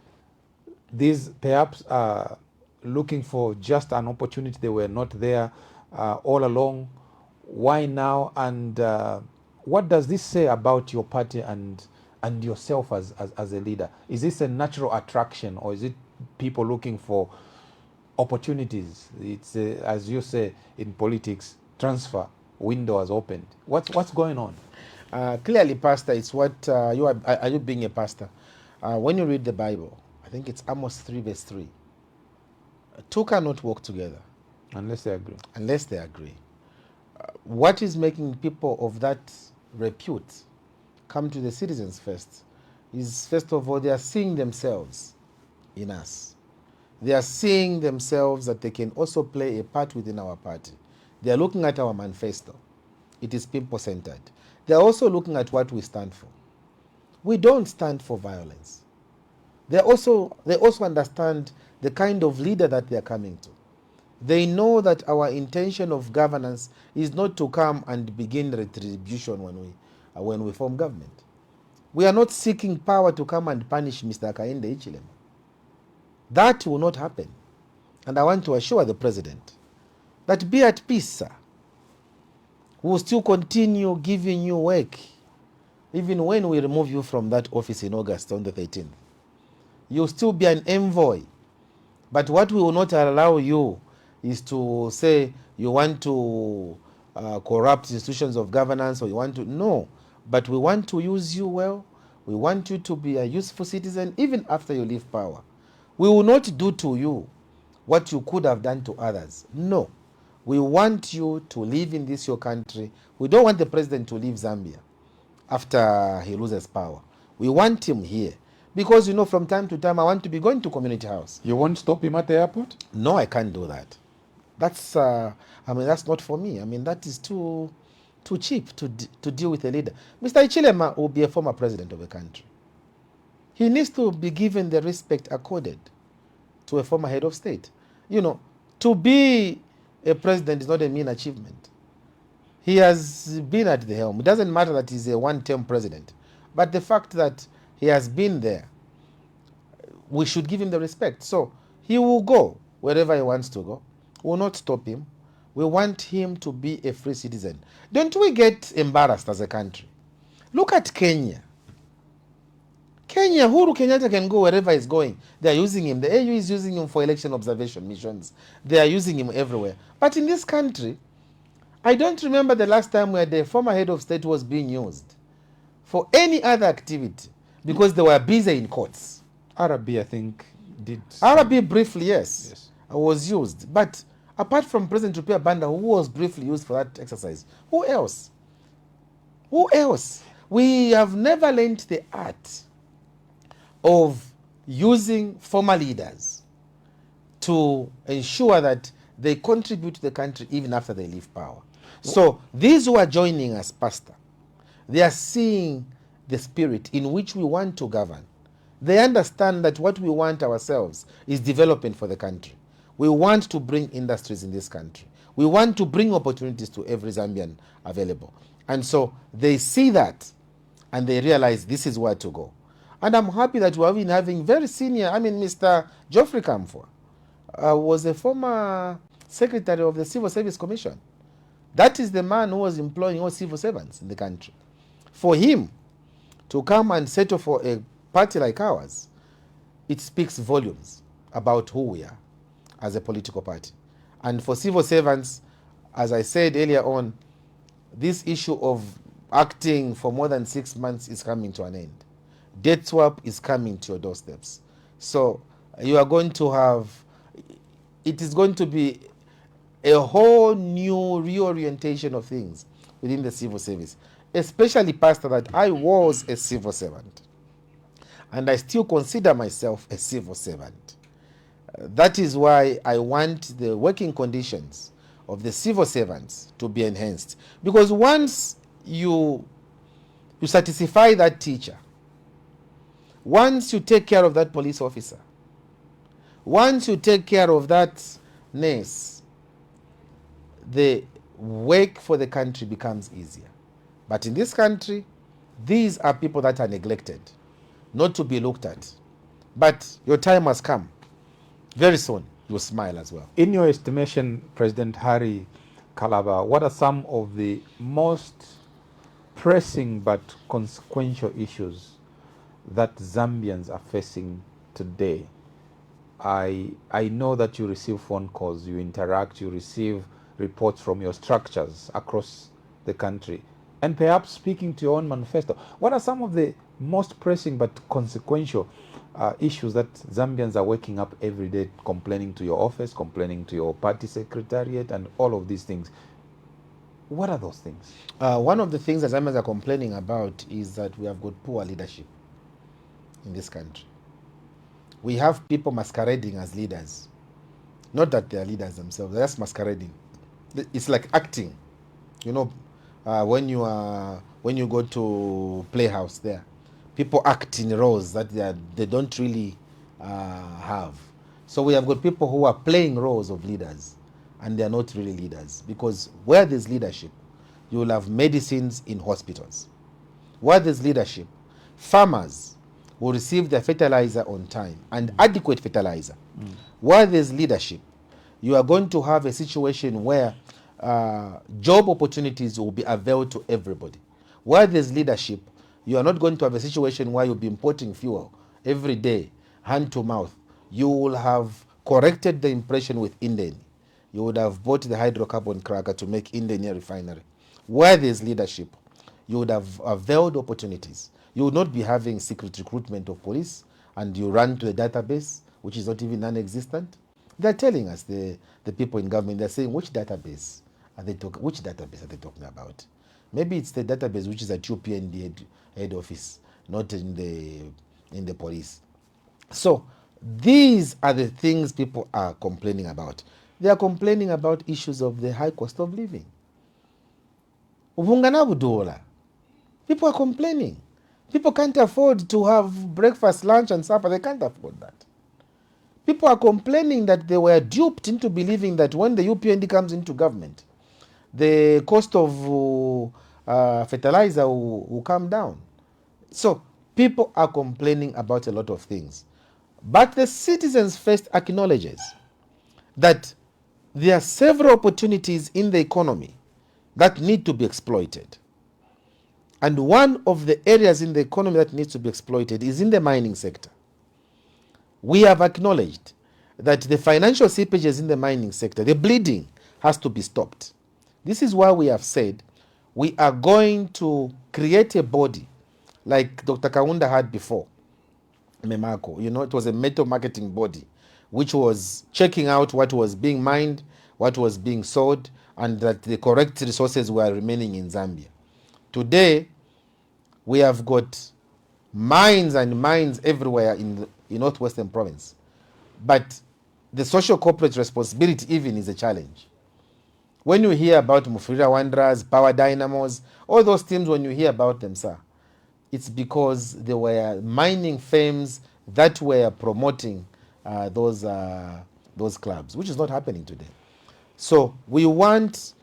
these perhaps are looking for just an opportunity? They were not there all along. Why now? And what does this say about your party and yourself as a leader? Is this a natural attraction, or is it people looking for opportunities? It's as you say in politics, transfer window has opened. What's going on? Clearly, Pastor, it's what you are you being a pastor? When you read the Bible, I think it's Amos 3 verse 3. Two cannot walk together Unless they agree. Unless they agree. What is making people of that repute come to the Citizens First is, first of all, they are seeing themselves in us. They are seeing themselves that they can also play a part within our party. They are looking at our manifesto. It is people-centered. They are also looking at what we stand for. We don't stand for violence. They also understand the kind of leader that they are coming to. They know that our intention of governance is not to come and begin retribution when we form government. We are not seeking power to come and punish Mr. Kainde Ichilema. That will not happen. And I want to assure the president that be at peace, sir. We will still continue giving you work even when we remove you from that office in August on the 13th. You'll still be an envoy. But what we will not allow you is to say you want to corrupt institutions of governance, or you want to, no. But we want to use you well. We want you to be a useful citizen even after you leave power. We will not do to you what you could have done to others. No. We want you to live in this your country. We don't want the president to leave Zambia after he loses power. We want him here. Because, from time to time, I want to be going to community house. You won't stop him at the airport? No, I can't do that. That's not for me. That is too cheap to deal with a leader. Mr. Ichilema will be a former president of a country. He needs to be given the respect accorded to a former head of state. To be a president is not a mean achievement. He has been at the helm. It doesn't matter that he's a one-term president, but the fact that he has been there, we should give him the respect. So he will go wherever he wants to go. We will not stop him. We want him to be a free citizen. Don't we get embarrassed as a country? Look at Kenya. Kenya, Uhuru Kenyatta can go wherever he's going. They are using him. The AU is using him for election observation missions. They are using him everywhere. But in this country, I don't remember the last time where the former head of state was being used for any other activity because they were busy in courts. Arabi, I think, did. Arabi briefly, yes, Yes. was used. But apart from President Rupia Banda, who was briefly used for that exercise, who else? Who else? We have never learned the art of using former leaders to ensure that they contribute to the country even after they leave power. So these who are joining us, Pastor, they are seeing the spirit in which we want to govern. They understand that what we want ourselves is development for the country. We want to bring industries in this country. We want to bring opportunities to every Zambian available. And so they see that and they realize this is where to go. And I'm happy that we have been having very senior, Mr. Geoffrey Kamfwa was a former secretary of the Civil Service Commission. That is the man who was employing all civil servants in the country. For him to come and settle for a party like ours, it speaks volumes about who we are as a political party. And for civil servants, as I said earlier on, this issue of acting for more than 6 months is coming to an end. Debt swap is coming to your doorsteps. So you are going to have, it is going to be a whole new reorientation of things within the civil service, especially, Pastor, that I was a civil servant and I still consider myself a civil servant. That is why I want the working conditions of the civil servants to be enhanced, because once you satisfy that teacher, once you take care of that police officer, once you take care of that nurse, the work for the country becomes easier. But in this country, these are people that are neglected, not to be looked at. But your time has come. Very soon, you'll smile as well. In your estimation, President Harry Kalaba, what are some of the most pressing but consequential issues that Zambians are facing today? I know that you receive phone calls, you interact, you receive reports from your structures across the country, and perhaps speaking to your own manifesto. What are some of the most pressing but consequential issues that Zambians are waking up every day complaining to your office, complaining to your party secretariat, and all of these things? What are those things? One of the things that Zambians are complaining about is that we have got poor leadership in this country. We have people masquerading as leaders. Not that they are leaders themselves, they're just masquerading. It's like acting. You know, when you go to Playhouse there, people act in roles that they don't really have. So we have got people who are playing roles of leaders, and they are not really leaders, because where there's leadership, you will have medicines in hospitals. Where there's leadership, farmers will receive their fertilizer on time and adequate fertilizer. Where there's leadership, you are going to have a situation where job opportunities will be availed to everybody. Where there's leadership, you are not going to have a situation where you'll be importing fuel every day, hand to mouth. You will have corrected the impression with Indian. You would have bought the hydrocarbon cracker to make Indian refinery. Where there's leadership, you would have availed opportunities. You would not be having secret recruitment of police and you run to the database, which is not even non-existent. They're telling us, the people in government, they're saying, which database are they talking about? Maybe it's the database which is at UPND head office, not in the police. So these are the things people are complaining about. They are complaining about issues of the high cost of living. People are complaining. People can't afford to have breakfast, lunch, and supper. They can't afford that. People are complaining that they were duped into believing that when the UPND comes into government, the cost of fertilizer will come down. So people are complaining about a lot of things. But the Citizens First acknowledges that there are several opportunities in the economy that need to be exploited. And one of the areas in the economy that needs to be exploited is in the mining sector. We have acknowledged that the financial seepages in the mining sector, the bleeding, has to be stopped. This is why we have said we are going to create a body like Dr. Kaunda had before, Memako. It was a metal marketing body which was checking out what was being mined, what was being sold, and that the correct resources were remaining in Zambia. Today, we have got mines and mines everywhere in Northwestern Province. But the social corporate responsibility even is a challenge. When you hear about Mufurira Wanderers, Power Dynamos, all those teams, when you hear about them, sir, it's because there were mining firms that were promoting those clubs, which is not happening today. So we want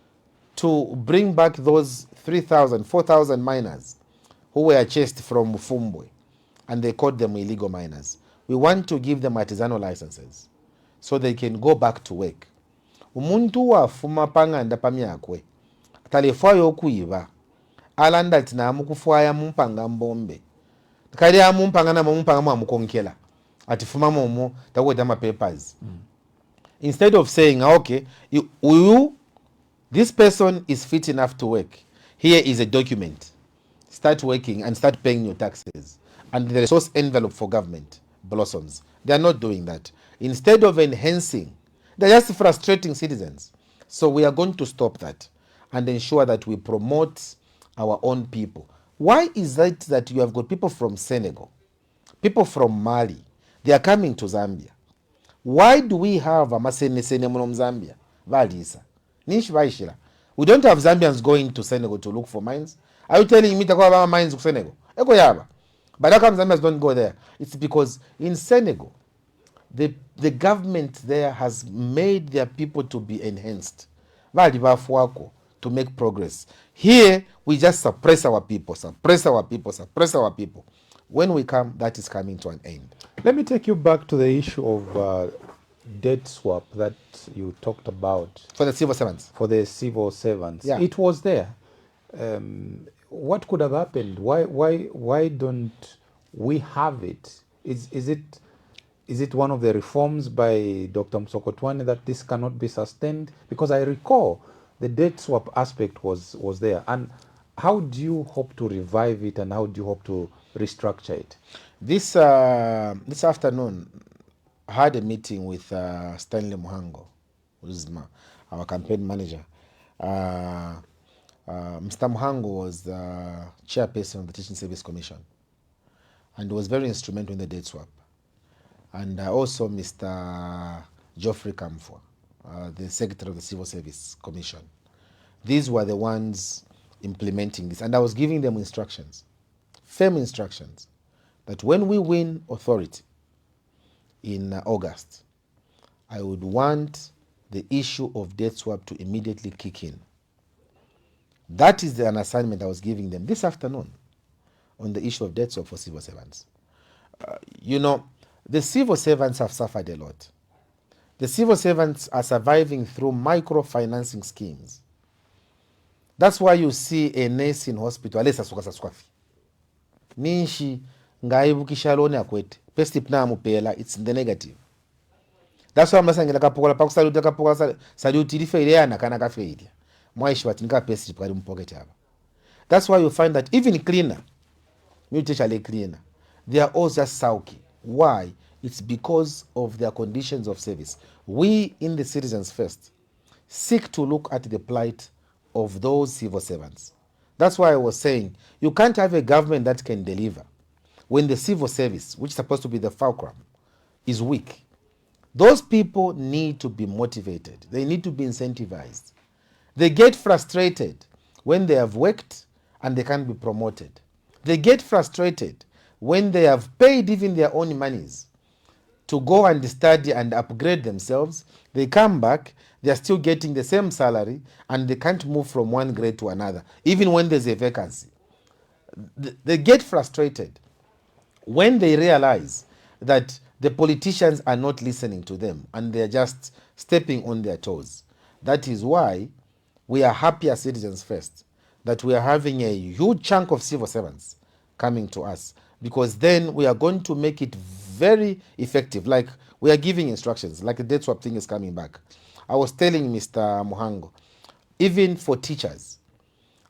to bring back those 3,000, 4,000 miners who were chased from Mufumbwe, and they called them illegal miners. We want to give them artisanal licenses so they can go back to work. Umuntu wafuma panganda pamyakwe talefayo okuiba alanda tina amukufwaya mumpanga mbombe kali amumpanga na mumpanga mwamukonkela atifuma momo takweta ma papers. Instead of saying okay, this person is fit enough to work, here is a document, start working and start paying your taxes, and the resource envelope for government blossoms. They are not doing that. Instead of enhancing, they're just frustrating citizens. So we are going to stop that and ensure that we promote our own people. Why is that you have got people from Senegal, people from Mali, they are coming to Zambia? Why do we have a Masene from Zambia? Valisa. We don't have Zambians going to Senegal to look for mines. Are you telling me to go about mines in Senegal? But how come Zambians don't go there? It's because in Senegal, the government there has made their people to be enhanced. To make progress. Here, we just suppress our people. When we come, that is coming to an end. Let me take you back to the issue of debt swap that you talked about. For the civil servants. For the civil servants. Yeah. It was there. What could have happened? Why don't we have it? Is it one of the reforms by Dr. Msokotwane that this cannot be sustained? Because I recall the debt swap aspect was there. And how do you hope to revive it, and how do you hope to restructure it? This afternoon, I had a meeting with Stanley Muhango, who is our campaign manager. Mr. Muhango was the chairperson of the Teaching Service Commission and was very instrumental in the debt swap. And also Mr. Geoffrey Kamfwa, the Secretary of the Civil Service Commission. These were the ones implementing this. And I was giving them instructions, firm instructions, that when we win authority in August, I would want the issue of debt swap to immediately kick in. That is an assignment I was giving them this afternoon on the issue of debt swap for civil servants. The civil servants have suffered a lot. The civil servants are surviving through microfinancing schemes. That's why you see a nurse in hospital, alesa sukwafi. Ninshi ngaibukisha loan yakwete. Pestip na amupela, it's in the negative. That's why I'm saying kapokola pakusaluti kapokola saluti life ile na kana kafe ile. Mwaishi watinka pestip kali mpocket hapa. That's why you find that even cleaner, mutually cleaner, they are all just sulky. Why? It's because of their conditions of service. We in the Citizens First seek to look at the plight of those civil servants. That's why I was saying you can't have a government that can deliver when the civil service, which is supposed to be the fulcrum, is weak. Those people need to be motivated. They need to be incentivized. They get frustrated when they have worked and they can't be promoted. They get frustrated when they have paid even their own monies to go and study and upgrade themselves. They come back, they are still getting the same salary, and they can't move from one grade to another, even when there's a vacancy. They get frustrated when they realize that the politicians are not listening to them and they're just stepping on their toes. That is why we are happy as citizens first that we are having a huge chunk of civil servants coming to us, because then we are going to make it very effective. Like, we are giving instructions, like the debt swap thing is coming back. I was telling Mr. Muhango, even for teachers,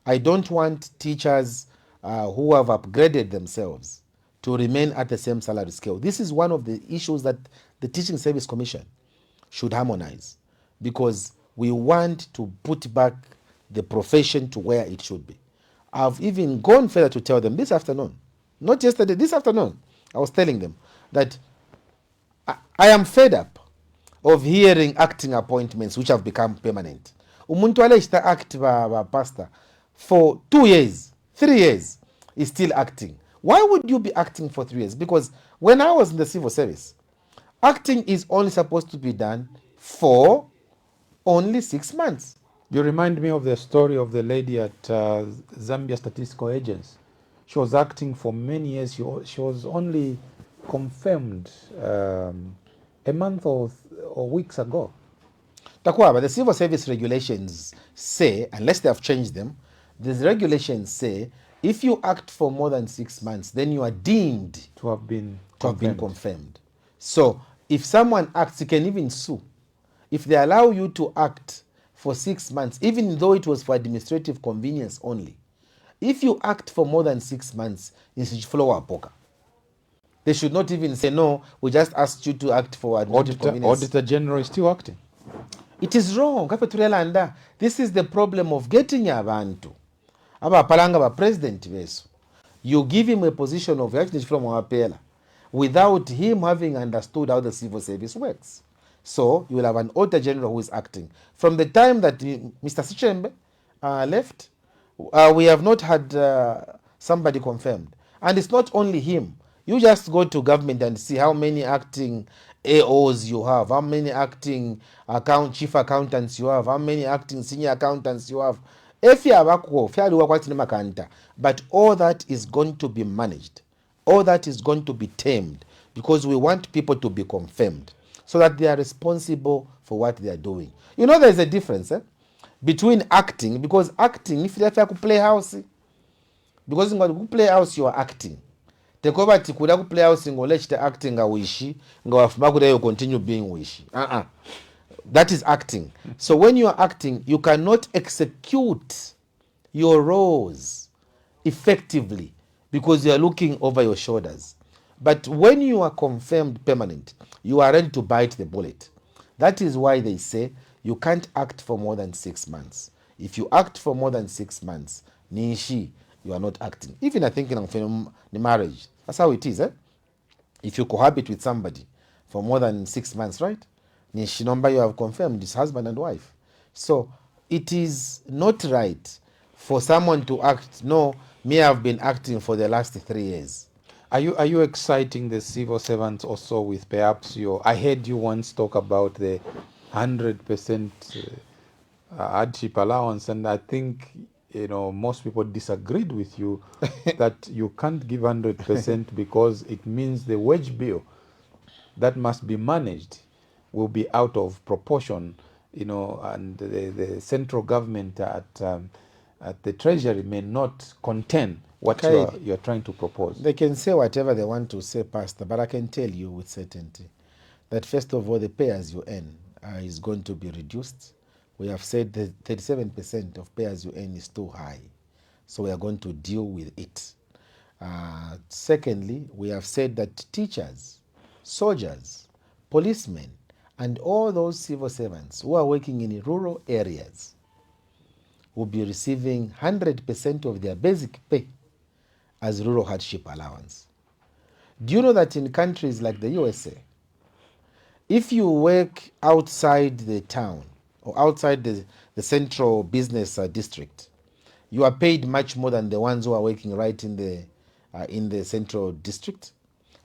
I don't want teachers who have upgraded themselves to remain at the same salary scale. This is one of the issues that the Teaching Service Commission should harmonize, because we want to put back the profession to where it should be. I've even gone further to tell them this afternoon, not yesterday, this afternoon, I was telling them that I am fed up of hearing acting appointments which have become permanent. Umuntu aleshita act ba pastor for 2 years, 3 years, is still acting. Why would you be acting for 3 years? Because when I was in the civil service, acting is only supposed to be done for only 6 months. You remind me of the story of the lady at Zambia Statistical Agency. She was acting for many years. She was only confirmed a month or weeks ago. Takwaba, the civil service regulations say, unless they have changed them, the regulations say if you act for more than 6 months, then you are deemed to have been confirmed. So if someone acts, you can even sue. If they allow you to act for 6 months, even though it was for administrative convenience only, if you act for more than 6 months, you should follow a poker. They should not even say, no, we just asked you to act for administrative convenience. Auditor General is still acting. It is wrong. This is the problem of getting abantu abapalanga ba president beso. You give him a position of without him having understood how the civil service works. So you will have an auditor general who is acting. From the time that Mr. Sichembe left, we have not had somebody confirmed. And it's not only him. You just go to government and see how many acting AOs you have, how many acting chief accountants you have, how many acting senior accountants you have. But all that is going to be managed. All that is going to be tamed, because we want people to be confirmed so that they are responsible for what they are doing. You know, there's a difference between acting, because acting, if you have to play house, because in the play house you are acting. Tekoba tikuda ku play house ngolechita acting nga wishi nga wafuma kuda you continue being wishi. That is acting. So when you are acting, you cannot execute your roles effectively because you are looking over your shoulders. But when you are confirmed permanent, you are ready to bite the bullet. That is why they say you can't act for more than 6 months. If you act for more than 6 months, nishi, you are not acting. Even I think in marriage, that's how it is. If you cohabit with somebody for more than 6 months, right? Nishi number you have confirmed is husband and wife. So it is not right for someone to act. No, me I've been acting for the last 3 years. Are you exciting the civil servants also with perhaps I heard you once talk about the 100% hardship allowance, and I think most people disagreed with you that you can't give 100% because it means the wage bill that must be managed will be out of proportion, and the central government at the treasury may not contain what you're trying to propose. They can say whatever they want to say, Pastor, but I can tell you with certainty that first of all, the pay as you earn is going to be reduced. We have said that 37% of pay as you earn is too high, so we are going to deal with it. Secondly, we have said that teachers, soldiers, policemen, and all those civil servants who are working in rural areas will be receiving 100% of their basic pay as rural hardship allowance. Do you know that in countries like the USA, if you work outside the town or outside the central business district, you are paid much more than the ones who are working right in the central district?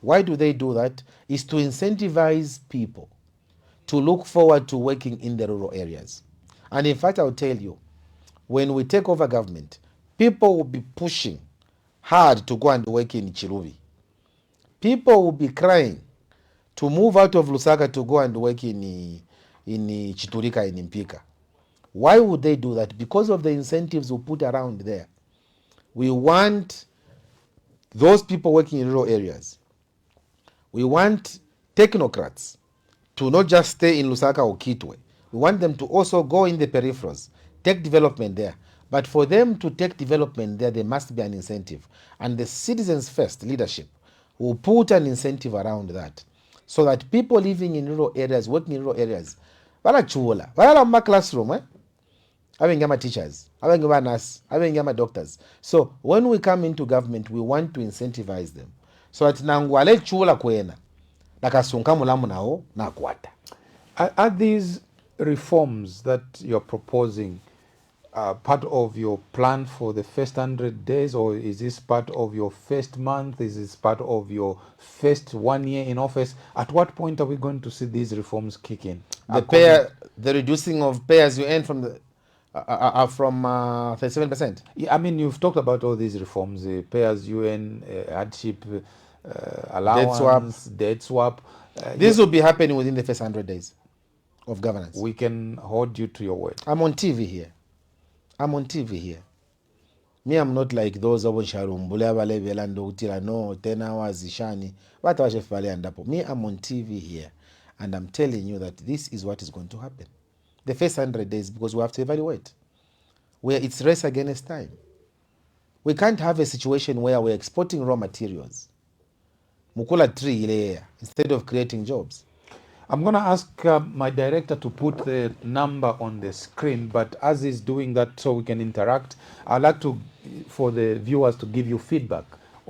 Why do they do that? Is to incentivize people to look forward to working in the rural areas. And in fact, I'll tell you, when we take over government, people will be pushing hard to go and work in Chiruvi. People will be crying to move out of Lusaka to go and work in Chiturika, in Impika. Why would they do that? Because of the incentives we put around there. We want those people working in rural areas. We want technocrats to not just stay in Lusaka or Kitwe. We want them to also go in the peripherals, take development there. But for them to take development there must be an incentive. And the citizens first leadership will put an incentive around that, so that people living in rural areas, working in rural areas, valachuola, valala ma classroom, having ama teachers, having ama nurse, having ama doctors. So when we come into government, we want to incentivize them, so that nangwale chula kwena nakasunka mulamu nao nakwata. Are these reforms that you're proposing part of your plan for the first 100 days, or is this part of your first month? Is this part of your first 1 year in office? At what point are we going to see these reforms kick in? The reducing of pay as you earn from the from 37%. Yeah, I mean, you've talked about all these reforms: pay as you earn, hardship allowance, debt swap. This will be happening within the first 100 days of governance. We can hold you to your word. I'm on TV here. Me, I'm not like those of Sharumbule Velando Utila, no, 10 hours Ishani. But me, I'm on TV here. And I'm telling you that this is what is going to happen. The first 100 days, because we have to evaluate. Where it's race against time. We can't have a situation where we're exporting raw materials. Mukula tree ile instead of creating jobs. I'm going to ask my director to put the number on the screen, but as he's doing that so we can interact, I'd like for the viewers to give you feedback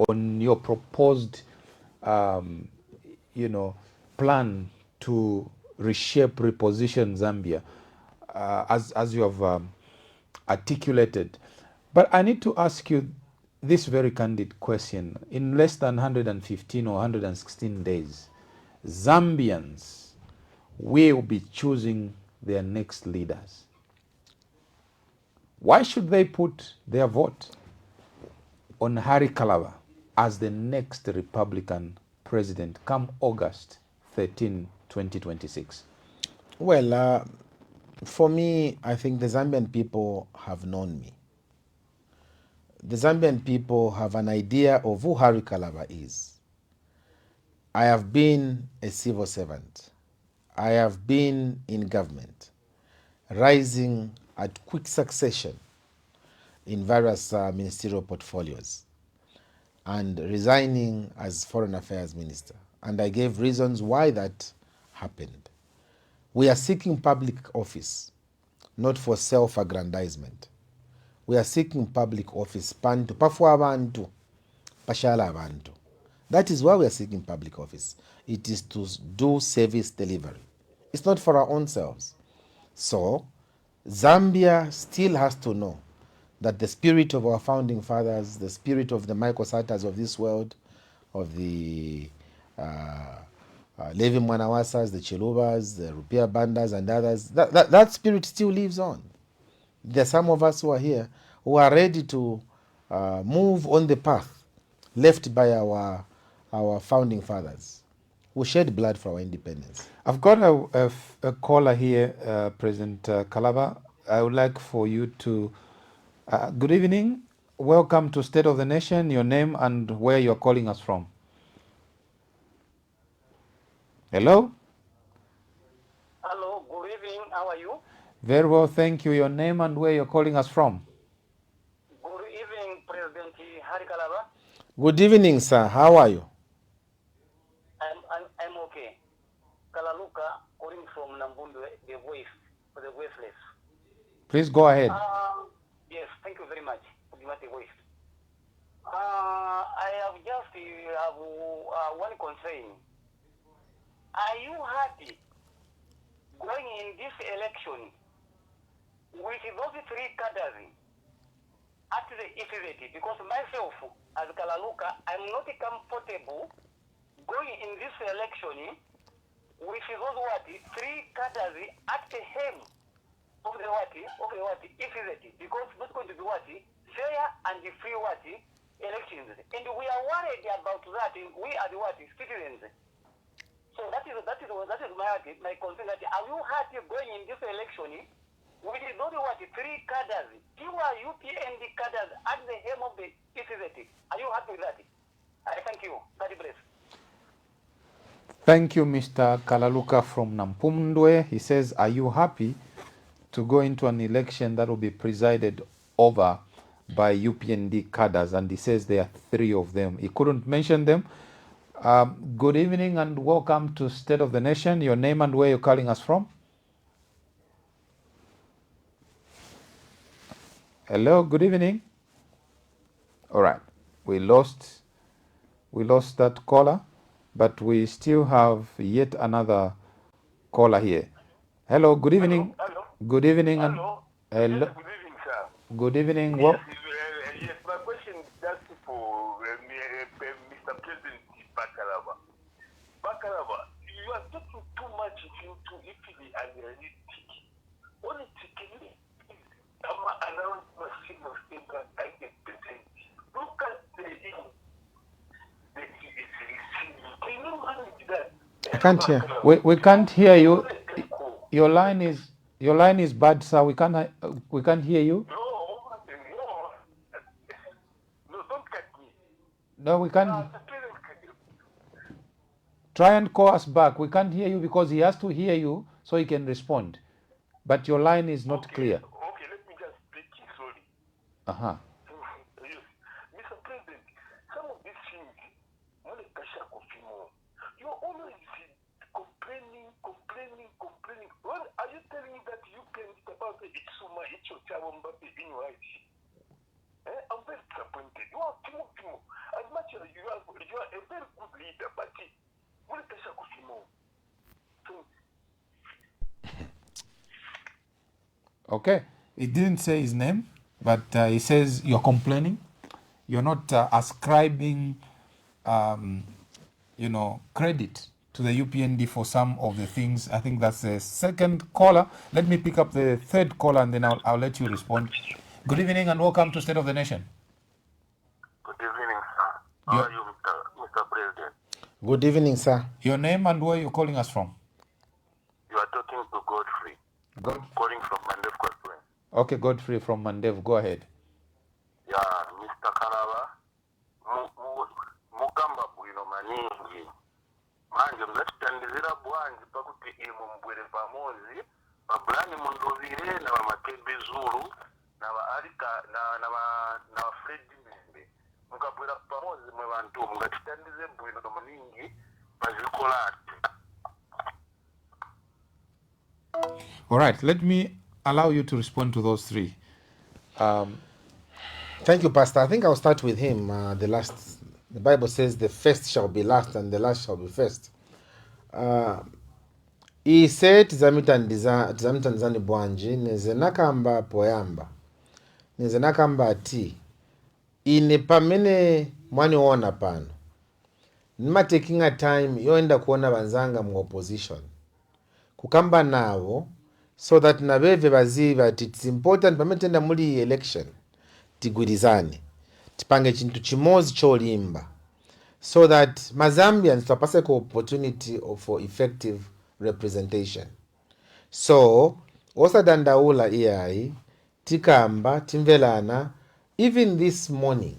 on your proposed, plan to reshape, reposition Zambia, as you have articulated. But I need to ask you this very candid question. In less than 115 or 116 days, Zambians will be choosing their next leaders. Why should they put their vote on Harry Kalaba as the next Republican president come August 13, 2026? Well, for me, I think the Zambian people have known me. The Zambian people have an idea of who Harry Kalaba is. I have been a civil servant. I have been in government, rising at quick succession in various ministerial portfolios, and resigning as Foreign Affairs Minister. And I gave reasons why that happened. We are seeking public office, not for self-aggrandizement. We are seeking public office, pantu, pafwa abantu, pashala abantu. That is why we are seeking public office. It is to do service delivery. It's not for our own selves. So, Zambia still has to know that the spirit of our founding fathers, the spirit of the Michael Satters of this world, of the Levi Mwanawasas, the Chilubas, the Rupia Bandas and others, that spirit still lives on. There are some of us who are here who are ready to move on the path left by our founding fathers who shed blood for our independence. I've got a caller here, President Kalaba. I would like for you to... good evening. Welcome to State of the Nation. Your name and where you're calling us from. Hello? Hello, good evening. How are you? Very well, thank you. Your name and where you're calling us from. Good evening, President Harry Kalaba. Good evening, sir. How are you? I'm okay. Kalaluka, calling from Nambundu, the voice for the voiceless. Please go ahead. Yes, thank you very much for giving us the voice. I have just one concern. Are you happy going in this election with those three cadres at the Ifireti? Because myself, as Kalaluka, I'm not comfortable going in this election with those what 3 cadres at the hem of the what ECZ, because not going to be what fair and free what elections, and we are worried about that. We are the what citizens. So that is my concern. That are you happy going in this election with not what 3 cadres, 2 UPND cadres at the hem of the ECZ? Are you happy with that? I thank you. God bless. Thank you, Mr. Kalaluka from Nampumndwe. He says, are you happy to go into an election that will be presided over by UPND cadres? And he says there are 3 of them. He couldn't mention them. Good evening and welcome to State of the Nation. Your name and where you're calling us from? Hello, good evening. All right, we lost that caller, but we still have yet another caller here. Hello, good evening. Hello. Good evening. Hello. And hello. Yes, good evening, sir. Good evening. Yes, yes, my question is just for Mr. President Kalaba. Kalaba, you are talking too much into equity and realistic. Politically, I'm around my single thinker and the president. Look at the that he is receiving. Can you manage that? I can't hear. We can't hear you. Your line is bad, sir. We can't hear you. No, don't cut me. No, we can't. Try and call us back. We can't hear you because he has to hear you so he can respond. But your line is not clear. Okay, let me just speak. Sorry. Uh-huh. Yes. Mr. President, some of these things, you're always complaining. Well, are you telling me that you can about the Itsuma, being right? I'm very disappointed. You are Timo. As much as you are a very good leader, but Okay. He didn't say his name, but he says you're complaining. You're not ascribing, credit to the UPND for some of the things. I think that's the second caller. Let me pick up the third caller and then I'll let you respond. Good evening and welcome to State of the Nation. Good evening, sir. How are you, Mr. President? Good evening, sir. Your name and where you're calling us from? You are talking to Godfrey. Calling from Mandev Constituency. Okay, Godfrey from Mandev. Go ahead. Yeah, Mr. Kalaba. Mukamba bwino maningi. Manje mgatitandizira bwanji pakuti imu mbwere pamozi babulani mundovire na bamakembe zulu na baalika na Fred Membe mukabwera pamozi mwe bantu mugatitandize bwino maningi bazikolate. All right, let me allow you to respond to those 3. Thank you, Pastor. I think I'll start with him. The Bible says the first shall be last and the last shall be first. He said tizamitandizani bwanji neze nakamba poyamba neze nakamba ati ine pamene mwaniona pano nima taking a time yoenda kuona banzanga mu opposition kukamba navo so that nabeve baziva ati it's important pamene tenda muli election tigwirizane tipange chintu chimozi cholimba so that Mazambians tapase ko opportunity for effective representation. So osadandaula iyai tikamba timvelana. Even this morning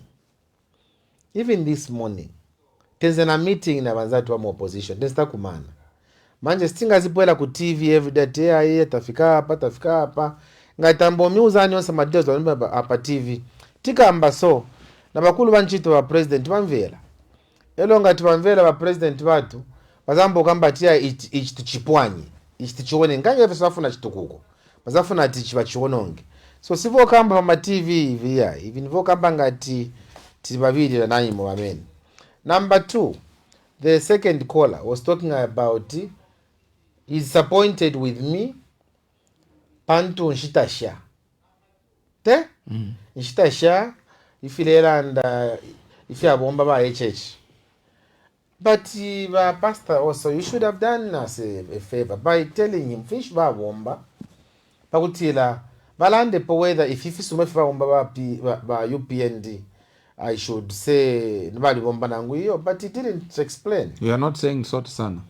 tenze na meeting na banzatu wa opposition tenza kumana manje stingazibwela ku TV everyday aye tafika hapa ngatambo miuzani onse madezo apa TV tikamba so na bakulu banchito wa president bamvela elo ngati bamvela ba president batu bazambo kamba tia ichi tuchipwanye ichi tuchione nganje fesafuna chitukuko bazafuna ati chibachiwononge so sivo kamba ma TV hivi ya hivi nivo kamba ngati tibabili na nani mu amen. Number 2, the second caller was talking about he's disappointed with me pantu nshitasha te nshitasha ifilela and ifya bomba ba HH But pastor also, you should have done us a favor by telling him fish ba womba pakutila balande po whether if ifisume fa womba ba UPND I should say nobody womba nangu hiyo, but he didn't explain. You are not saying sort sana.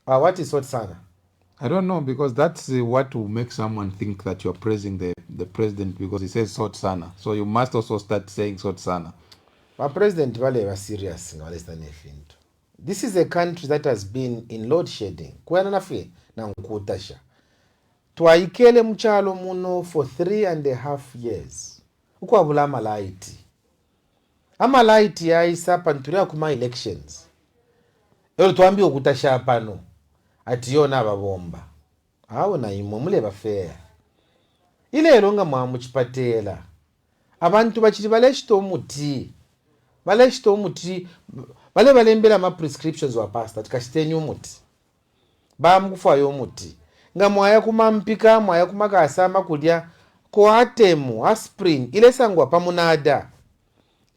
What is sort sana? I don't know, because that's what will make someone think that you're praising the president because he says sort sana. So you must also start saying sort sana. My president vale was serious. This is a country that has been in load shedding. Kwena nafe na nkutasha. Twaikele mchalo muno for 3.5 years. Uko abula amalaiti. Amalaiti ya isa panturia kuma elections. Elo tuambi okutasha apano. Atiyona babomba. Awo na imo mule bafea. Ile elonga mwamuchipatela. Abantu bachiri baleshito muti. Baleshito muti. Bale balembela ma prescriptions wa pasta. Tikashitenyi umuti. Bamukufa yo muti. Nga mwaya kumampika, mwaya kumakasa makulya. Koatemu, aspirin. Ile sangwa pamunada.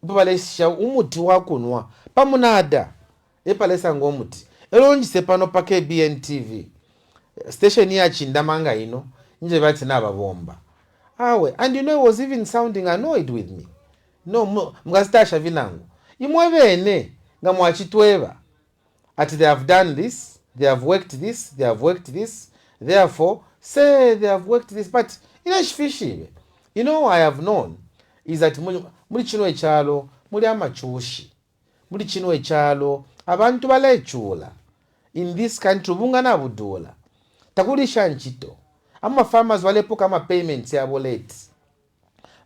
Ipo balesha umuti wakunwa. Pamunada. Ipo lesangwa umuti. Elonji sepano pake BNTV. Station ya chindamanga ino. Nje bati naba bomba. Awe. And you know he was even sounding annoyed with me. No, mgasitasha vinangu. Imwebene. Nga mwachitweba. Ati they have done this. They have worked this. They have worked this. Therefore, say they have worked this. But, fishy. You know, I have known is that muri chino echalo, muri amachushi. Muri chino echalo, abantu balechula. In this country, bunga na budola. Takulisha nchito. Ama farmers wale poka ama payments ya wallet.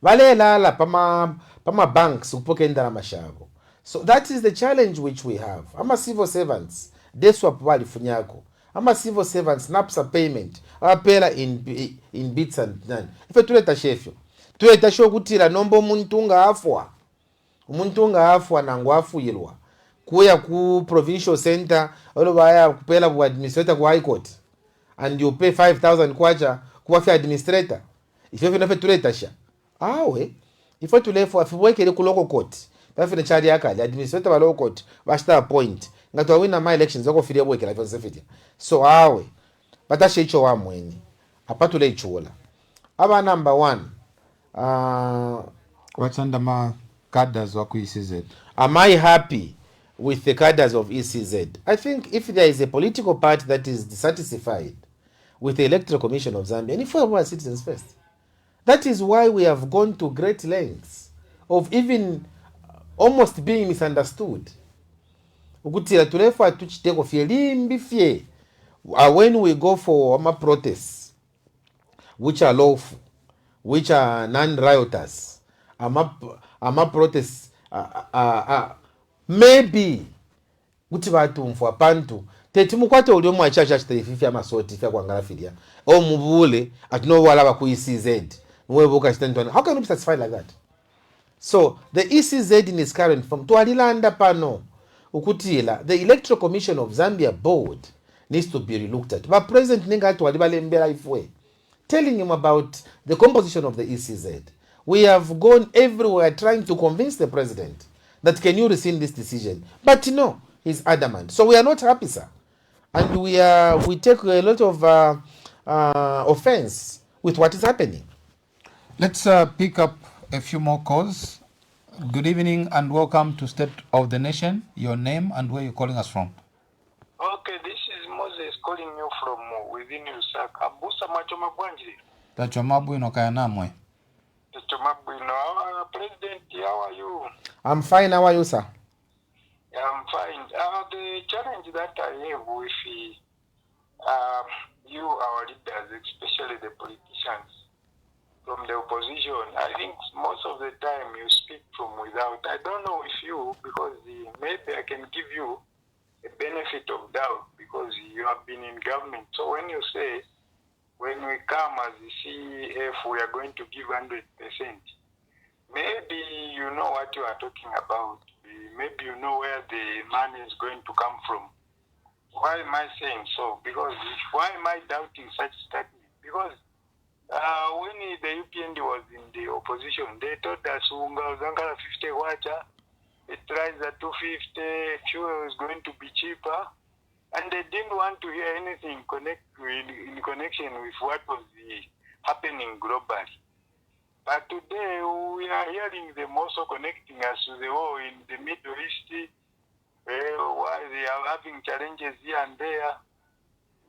Wale lala pama banks upoke ndala mashabo. So that is the challenge which we have. Ama civil servants, deswap wali funyako. Ama civil servants, napsa payment, apela in bits and none. Ife tuleta shefyo. Tuleta show kutila nombo muntunga afwa. Muntunga afwa na ngwafu yilwa. Kuya ku provincial center, olo baya kupela ku administrator ku high court. And you pay 5,000 kwacha kuwafi administrator. Ife nafe tuleta sha. Awe. Ife tulefo afiweke ku local court. Bafi na chari yakali administrator ba local court bashita appoint. Ngatwa wina ma elections zako filia bweke la filia. So awe. Batashe icho wa mweni. Apatule ichola. Aba number 1. Wachanda ma cadres wako ECZ. Am I happy with the cadres of ECZ? I think if there is a political party that is dissatisfied with the Electoral Commission of Zambia, and if we are citizens first, that is why we have gone to great lengths of even almost being misunderstood. Ukutila tulefa tuchiteko fie limbi fie. When we go for our protests, which are lawful, which are non-rioters, ama protests, maybe kuti batu mfwa pantu teti mukwate uli omu achacha chitefifi ama soti fya kwangala filia o mubule atino wala ba ku ECZ nwebuka chitentwana. How can you be satisfied like that? So the ECZ in its current form to alilanda pano ukutila the Electoral Commission of Zambia board needs to be relooked at. But President Ninga to alibalembela ifwe telling him about the composition of the ECZ. We have gone everywhere trying to convince the president that can you rescind this decision, but no, he's adamant. So we are not happy, sir, and we take a lot of offense with what is happening. Let's pick up a few more calls. Good evening and welcome to State of the Nation. Your name and where you're calling us from. Okay, this is Moses calling you from within Lusaka. Busa machoma bwanjiri. Tachomabu inokaya namwe. Tachomabu ino. President, how are you? I'm fine. How are you, sir? I'm fine. The challenge that I have with you, our leaders, especially the politicians from the opposition, I think most of the time you speak from without. I don't know if you, because maybe I can give you a benefit of doubt because you have been in government. So when you say, when we come as the CEF, we are going to give 100%, maybe you know what you are talking about. Maybe you know where the money is going to come from. Why am I saying so? Because why am I doubting such statement? Because when the UPND was in the opposition, they told us Unga Zangara 50 wacha, fertilizer at 250, fuel is going to be cheaper, and they didn't want to hear anything in connection with what was happening globally. But today we are hearing them also connecting us to the war in the Middle East, why they are having challenges here and there.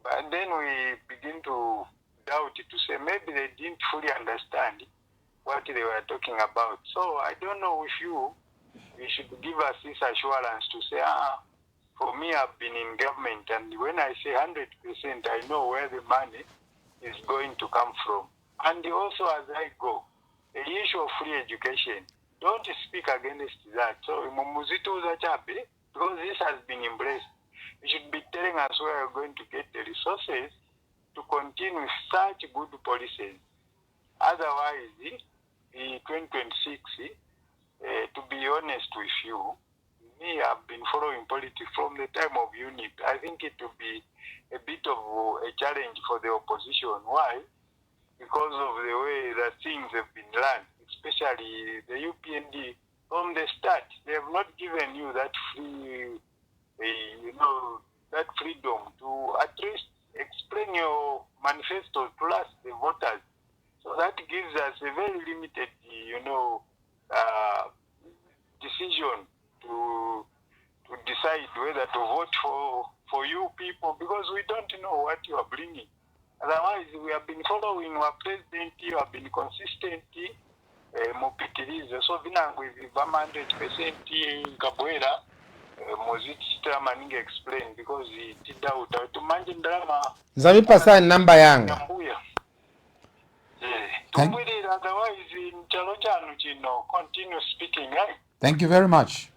But then we begin to doubt to say maybe they didn't fully understand what they were talking about. So I don't know if you should give us this assurance to say, for me, I've been in government, and when I say 100%, I know where the money is going to come from. And also, as I go, the issue of free education, don't speak against that. So, because this has been embraced, you should be telling us where you're going to get the resources to continue with such good policies. Otherwise, the 2026, to be honest with you, me, I've been following politics from the time of unit. I think it will be a bit of a challenge for the opposition. Why? Because of the way that things have been run, especially the UPND. From the start, they have not given you that free, that freedom to at least explain your manifesto to us, the voters. So that gives us a very limited, decision to decide whether to vote for you people, because we don't know what you are bringing. Otherwise, we have been following our president, you have been consistent, mupitirize. So vinangwe vivama 100% kabwera, moziti maningi explain, because it doubt tumanje ndalama. Nzamipasa namba yanga. Otherwise, continue speaking, right? Thank you very much.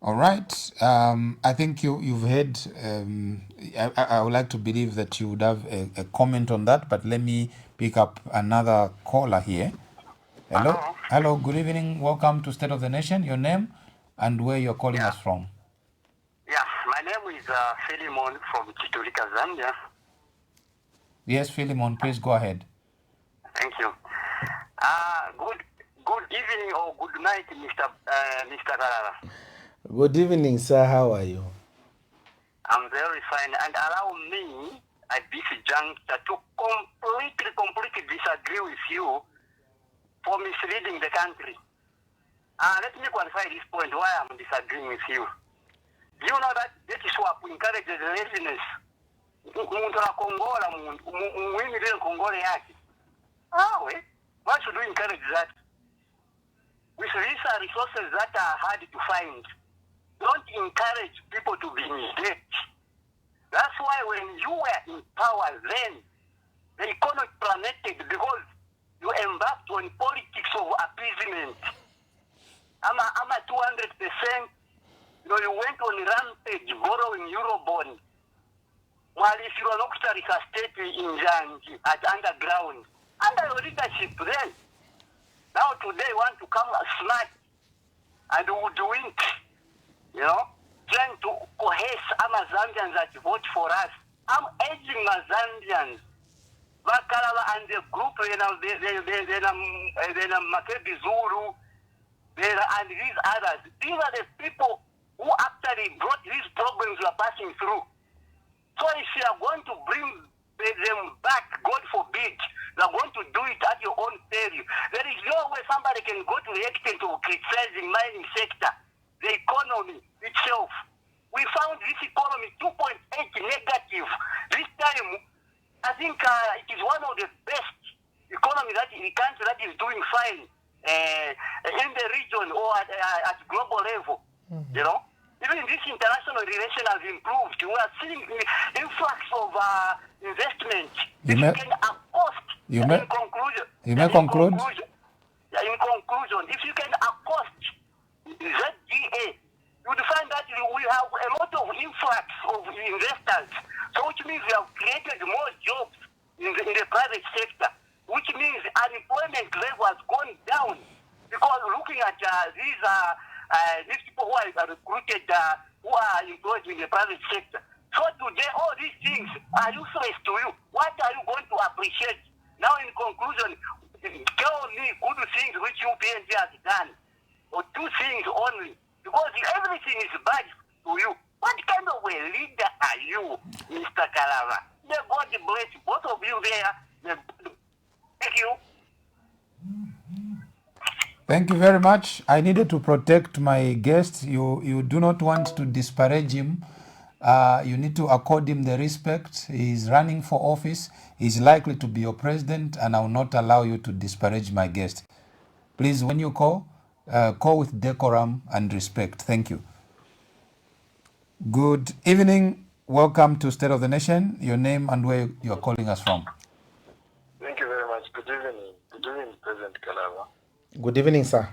All right. I think you've heard. I would like to believe that you would have a comment on that, but let me pick up another caller here. Hello. Hello. Good evening. Welcome to State of the Nation. Your name and where you're calling us from. Yeah, my name is Philemon from Chiturika, Zambia. Yes, Philemon, please go ahead. Thank you. Good evening or good night, Mr. Kalaba. Good evening, sir. How are you? I'm very fine. And allow me at this juncture to completely disagree with you for misleading the country. Let me qualify this point why I'm disagreeing with you. You know that swap encourages laziness. Why should we encourage that? With these resources that are hard to find, don't encourage people to be in debt. That's why when you were in power then, the economy plummeted because you embarked on politics of appeasement. I'm a 200%. You went on rampage borrowing Eurobond. While if you are not a state in Janji at underground, under your leadership then, now today want to come smart and woodwink, trying to coerce Amazambians that vote for us. I'm urging Mazambians, Bakalaba and the group, Makebi Zulu, and these others. These are the people who actually brought these problems we are passing through. So if you are going to bring them back, God forbid, you are going to do it at your own peril. There is no way somebody can go to the extent of criticizing mining sector, the economy itself. We found this economy 2.8 negative. This time, I think it is one of the best economy that in the country that is doing fine in the region or at global level. Even this international relation has improved. We are seeing the influx of investment. In conclusion, if you can accost ZGA, you would find that we have a lot of influx of investors. So which means we have created more jobs in the private sector, which means unemployment level has gone down. Because looking at these people who are recruited, who are employed in the private sector. So today, all these things are useless to you. What are you going to appreciate? Now, in conclusion, tell me good things which UPNG has done, or two things only, because everything is bad to you. What kind of a leader are you, Mr. Kalaba? May God bless both of you there. Thank you. Thank you very much. I needed to protect my guest. You do not want to disparage him. You need to accord him the respect. He's running for office. He's likely to be your president, and I will not allow you to disparage my guest. Please, when you call with decorum and respect. Thank you. Good evening. Welcome to State of the Nation. Your name and where you're calling us from. Thank you very much. Good evening. Good evening, President Kalaba. Good evening, sir.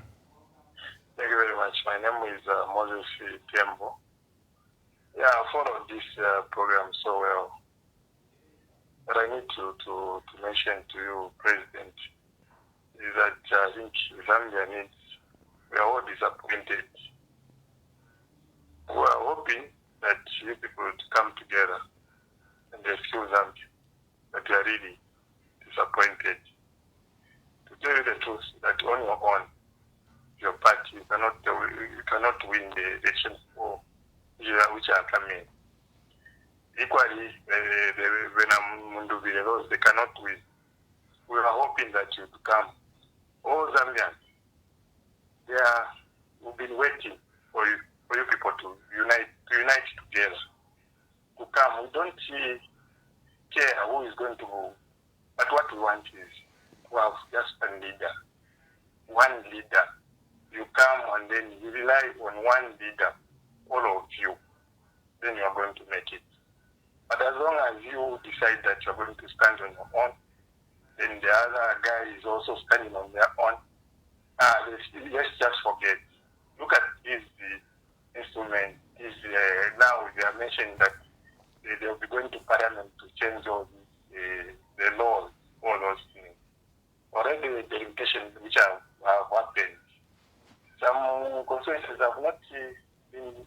Thank you very much. My name is Moses Tiembo. Yeah, I followed this program so well. But I need to mention to you, President, is that I think Zambia needs, we are all disappointed. We are hoping that you people to come together and rescue Zambia, but we are really disappointed. To tell you the truth, that on your own, your party, you cannot win the elections for which are coming. Equally, they cannot win. We are hoping that you come. All Zambians, we've been waiting for you people to unite together, to come. We don't care who is going to move, but what we want is to have just one leader. You come and then you rely on one leader, all of you, then you are going to make it. But as long as you decide that you are going to stand on your own, then the other guy is also standing on their own. Let's just forget. Look at this instrument. Now they are mentioning that they will be going to Parliament to change all the laws, all those things. Already the delimitation which have happened. Some constituencies have not been,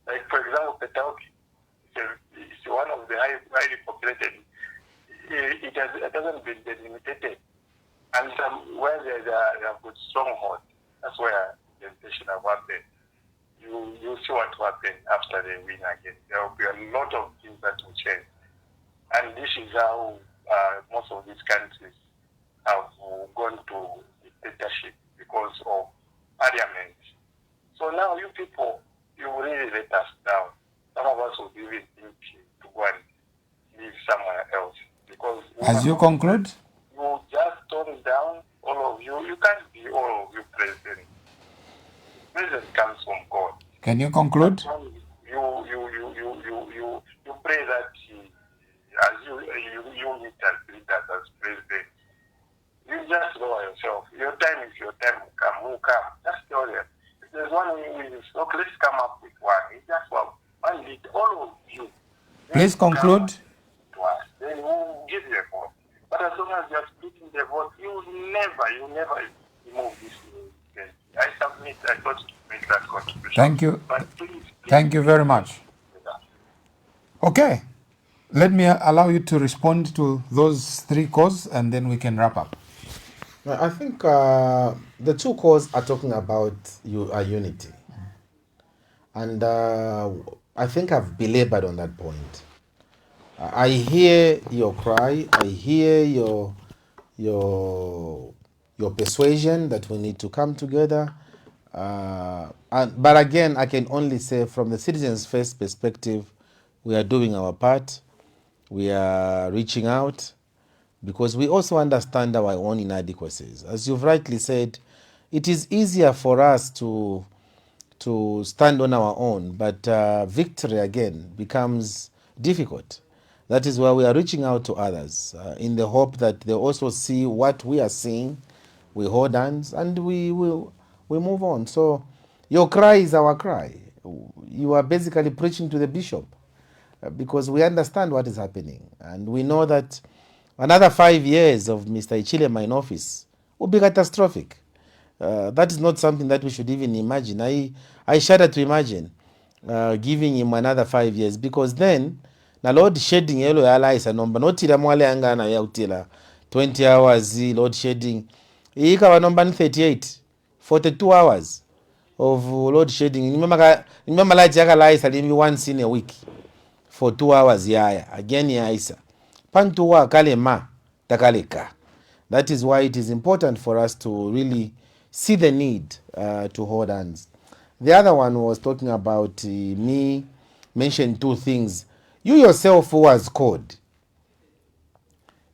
like for example, Petauki. It's one of the highly populated. It hasn't been delimited. And where they have got stronghold, that's where delimitation have happened. You see what will happen after they win again. There will be a lot of things that will change. And this is how most of these countries have gone to dictatorship because of parliament. So now you people, you really let us down. Some of us will even think to go and live somewhere else. Because as you conclude, you just tone down all of you. You can't be all of you president. President comes from God. Can you conclude? You pray that as you meet as leaders as president, you just lower yourself. Your time is your time. Who come? Just tell them. If there's one who is okay, let's come up with one. It's just one lead. All of you. Please conclude. Then we'll give you a vote. But as long as you're splitting the vote, you never remove this. I submit. I thought to make that contribution. Thank you. But please. Thank you very much. Okay. Let me allow you to respond to those three calls and then we can wrap up. I think the two calls are talking about unity. And I think I've belabored on that point. I hear your cry. I hear your persuasion that we need to come together. But again, I can only say from the Citizens First perspective, we are doing our part. We are reaching out because we also understand our own inadequacies. As you've rightly said, it is easier for us to stand on our own, but victory again becomes difficult. That is why we are reaching out to others in the hope that they also see what we are seeing. We hold hands and we move on. So your cry is our cry. You are basically preaching to the bishop because we understand what is happening. And we know that another 5 years of Mr. Ichilema in office will be catastrophic. That is not something that we should even imagine. I shudder to imagine giving him another 5 years because then na load shedding yellow allies anomba notira mwale anga na yautila 20 hours load shedding ikawa nomba 38 42 hours of load shedding. Remember light yakalaisa limbi once in a week for 2 hours yaya. Again yaisa. Pantuwa kalema takaleka. That is why it is important for us to really see the need to hold hands. The other one was talking about me mentioned 2 things. You yourself who has called.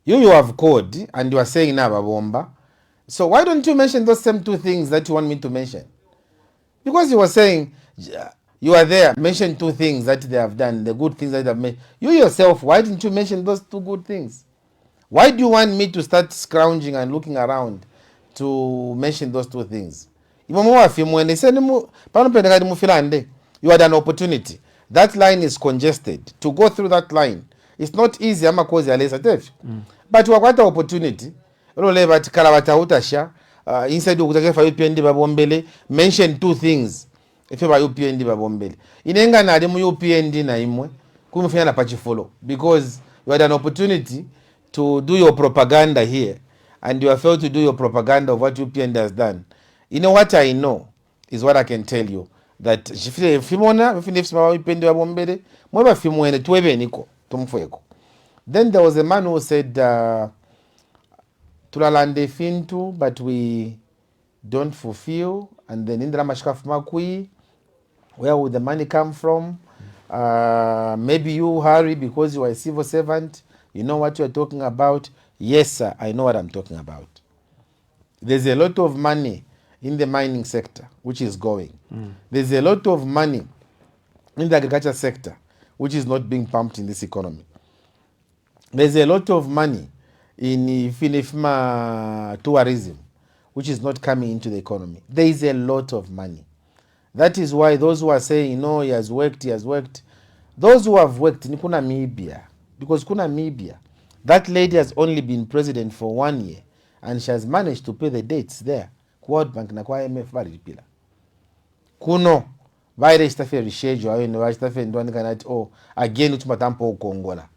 You have called and you are saying na babomba. So why don't you mention those same 2 things that you want me to mention? Because you were saying you are there, mention 2 things that they have done, the good things that they have made. You yourself, why didn't you mention those 2 good things? Why do you want me to start scrounging and looking around to mention those 2 things? You had an opportunity. That line is congested. To go through that line, it's not easy. But you have got an opportunity. Inside UPND babombele, mention 2 things. If you UPND babombele. Inenga na adimu UPND na imwe, kumufanya na pachi follow. Because you had an opportunity to do your propaganda here, and you have failed to do your propaganda of what UPND has done. You know what I know is what I can tell you. That then there was a man who said tulalande fintu but we don't fulfill, and then indra mashkaf makui, where would the money come from? Maybe you hurry because you are a civil servant, you know what you are talking about. Yes sir, I know what I'm talking about. There's a lot of money in the mining sector which is going. There's a lot of money in the agriculture sector which is not being pumped in this economy. There's a lot of money in Finifma tourism which is not coming into the economy. There is a lot of money. That is why those who are saying no, he has worked, those who have worked in Namibia, because Namibia, that lady has only been president for 1 year and she has managed to pay the debts there. World Bank na kwa IMF balipila. Kuno vaire istafe rishejo ayo ne istafe ndwani kanati again utumatampo ukongola.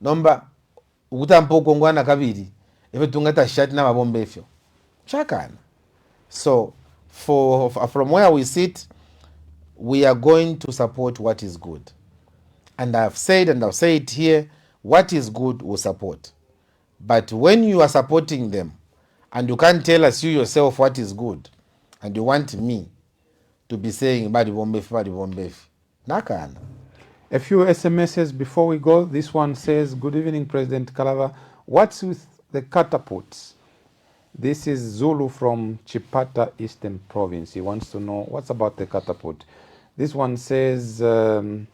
Nomba utampo ukongola na kabiri. Efe tungata shati na mabombe efyo. Chakana. So from where we sit, we are going to support what is good. And I've said and I'll say it here, what is good we'll support. But when you are supporting them and you can't tell us you yourself what is good, and you want me to be saying badi bombefi, nakana. A few SMSs before we go. This one says, good evening, President Kalaba. What's with the catapults? This is Zulu from Chipata, Eastern Province. He wants to know what's about the catapult. This one says, this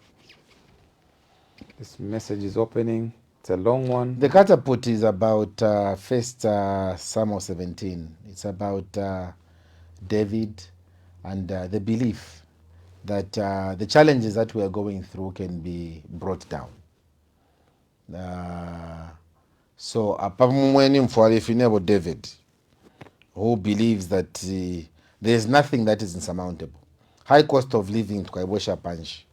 message is opening. It's a long one. The catapult is about first Samuel 17. It's about David and the belief that the challenges that we are going through can be brought down. So, about David, who believes that there is nothing that is insurmountable. High cost of living, tukaibosha panchi.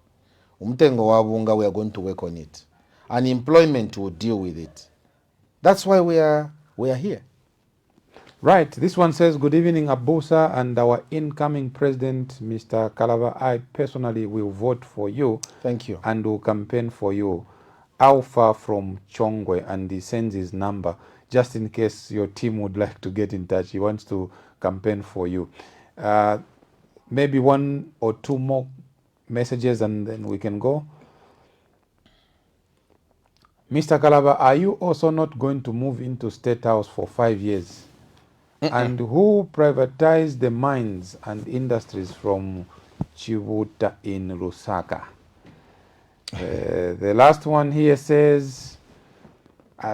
Umtengo wabunga, we are going to work on it. Unemployment will deal with it. That's why we are here. Right. This one says, good evening, Abusa and our incoming president, Mr. Kalaba. I personally will vote for you. Thank you. And will campaign for you. Alpha from Chongwe, and he sends his number just in case your team would like to get in touch. He wants to campaign for you. Maybe 1 or 2 more messages and then we can go. Mr. Kalaba, are you also not going to move into State House for 5 years? And who privatized the mines and industries from Chivuta in Lusaka? The last one here says,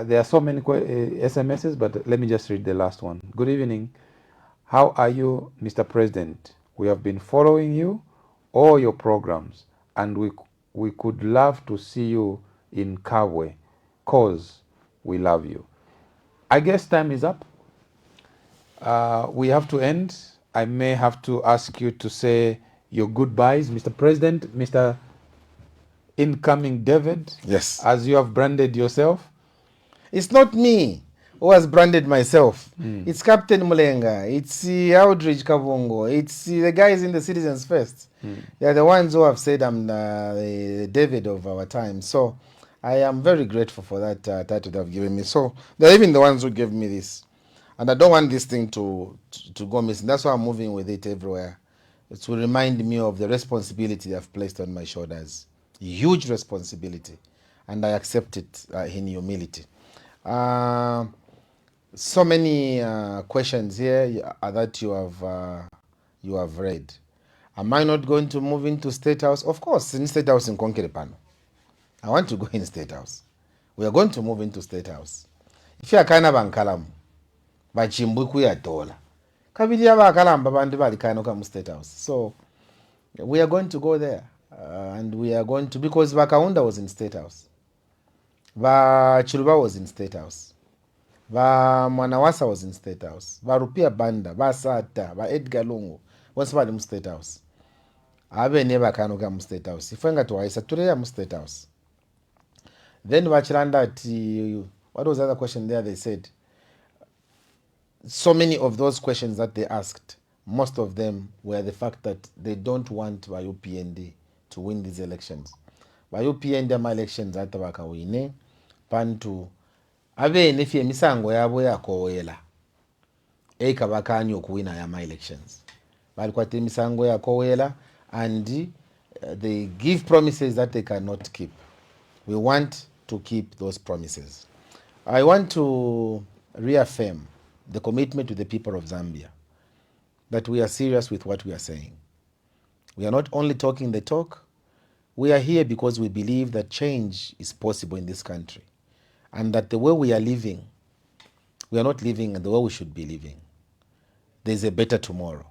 there are so many SMSs, but let me just read the last one. Good evening. How are you, Mr. President? We have been following you, all your programs, and we could love to see you in Kabwe, cause we love you. I guess time is up. We have to end. I may have to ask you to say your goodbyes, Mr. President, Mr. Incoming David. Yes. As you have branded yourself. It's not me. who has branded myself. It's Captain Mulenga, it's Outreach Kabongo, it's the guys in the Citizens First. They are the ones who have said I'm the David of our time. So I am very grateful for that title they have given me. So they're even the ones who gave me this. And I don't want this thing to go missing. That's why I'm moving with it everywhere. It will remind me of the responsibility they have placed on my shoulders. Huge responsibility. And I accept it in humility. So many questions here that you have read. Am I not going to move into State House? Of course, in State House in Konkerepano. I want to go in State House. We are going to move into State House. If you are kind of Ankalamu, bachimbuku ya dola. Kabili yaba akalamba bantu bali kind of State House. So we are going to go there. And we are going to, because Bakaunda was in State House. Chiluba was in State House. Mwanawasa was in State House. Rupia Banda, Sata, Edgar Lungu was in State House. Abe never can go State House. If I got to Isa today, State House. Then Wachilanda, what was the other question there? They said so many of those questions that they asked, most of them were the fact that they don't want by UPND to win these elections. By UPND, my elections at Tabakawine, Pantu. Abe nefie misango yabo yakowela ekabakanye okuwina ya my elections balikwate misango yakowela and they give promises that they cannot keep. We want to keep those promises. I want to reaffirm the commitment to the people of Zambia that we are serious with what we are saying. We are not only talking the talk, we are here because we believe that change is possible in this country. And that the way we are living, we are not living the way we should be living. There's a better tomorrow.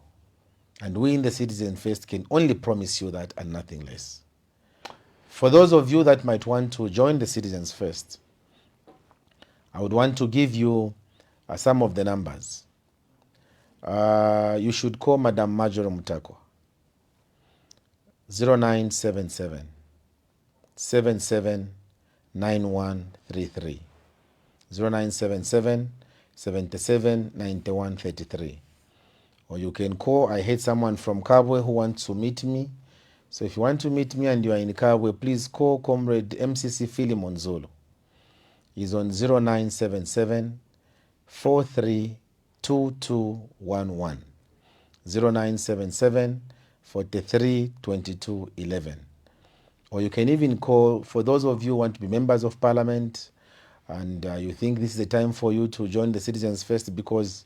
And we in the Citizen First can only promise you that and nothing less. For those of you that might want to join the Citizens First, I would want to give you some of the numbers. You should call Madam Majoro Mutakwa. 0977 77 9133 0977 77 9133, or you can call. I heard someone from Kabwe who wants to meet me, so if you want to meet me and you are in Kabwe, please call Comrade MCC Philemon Zulu. He's on 0977 432211 0977 43 22 11. Or you can even call, for those of you who want to be members of parliament and you think this is the time for you to join the Citizens First because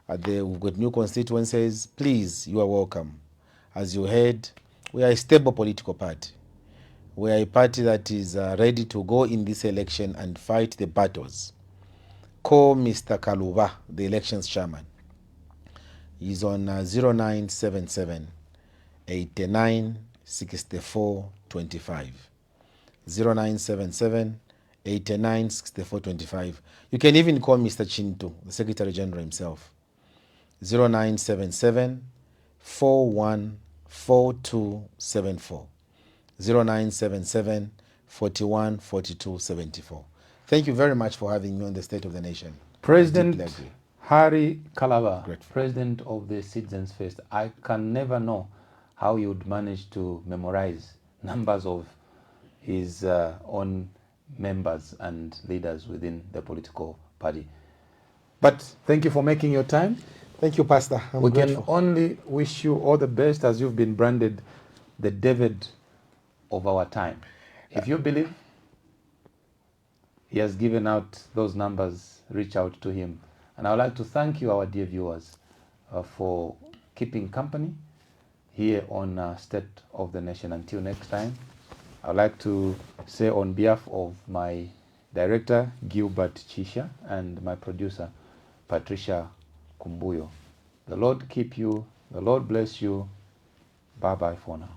we've got new constituencies, please, you are welcome. As you heard, we are a stable political party. We are a party that is ready to go in this election and fight the battles. Call Mr. Kalaba, the elections chairman. He's on 0977 89 64 25 0977 89 64 25. You can even call Mr. Chintu, the Secretary General himself. 0977 41 4274 0977 41 42 74. Thank you very much for having me on the State of the Nation. President Harry Kalaba, Grateful. President of the Citizens First, I can never know how you would manage to memorize numbers of his own members and leaders within the political party. But thank you for making your time. Thank you, Pastor. We can only wish you all the best as you've been branded the David of our time. If you believe he has given out those numbers, reach out to him. And I would like to thank you, our dear viewers, for keeping company here on State of the Nation. Until next time, I would like to say on behalf of my director, Gilbert Chisha, and my producer, Patricia Kumbuyo, the Lord keep you, the Lord bless you. Bye-bye for now.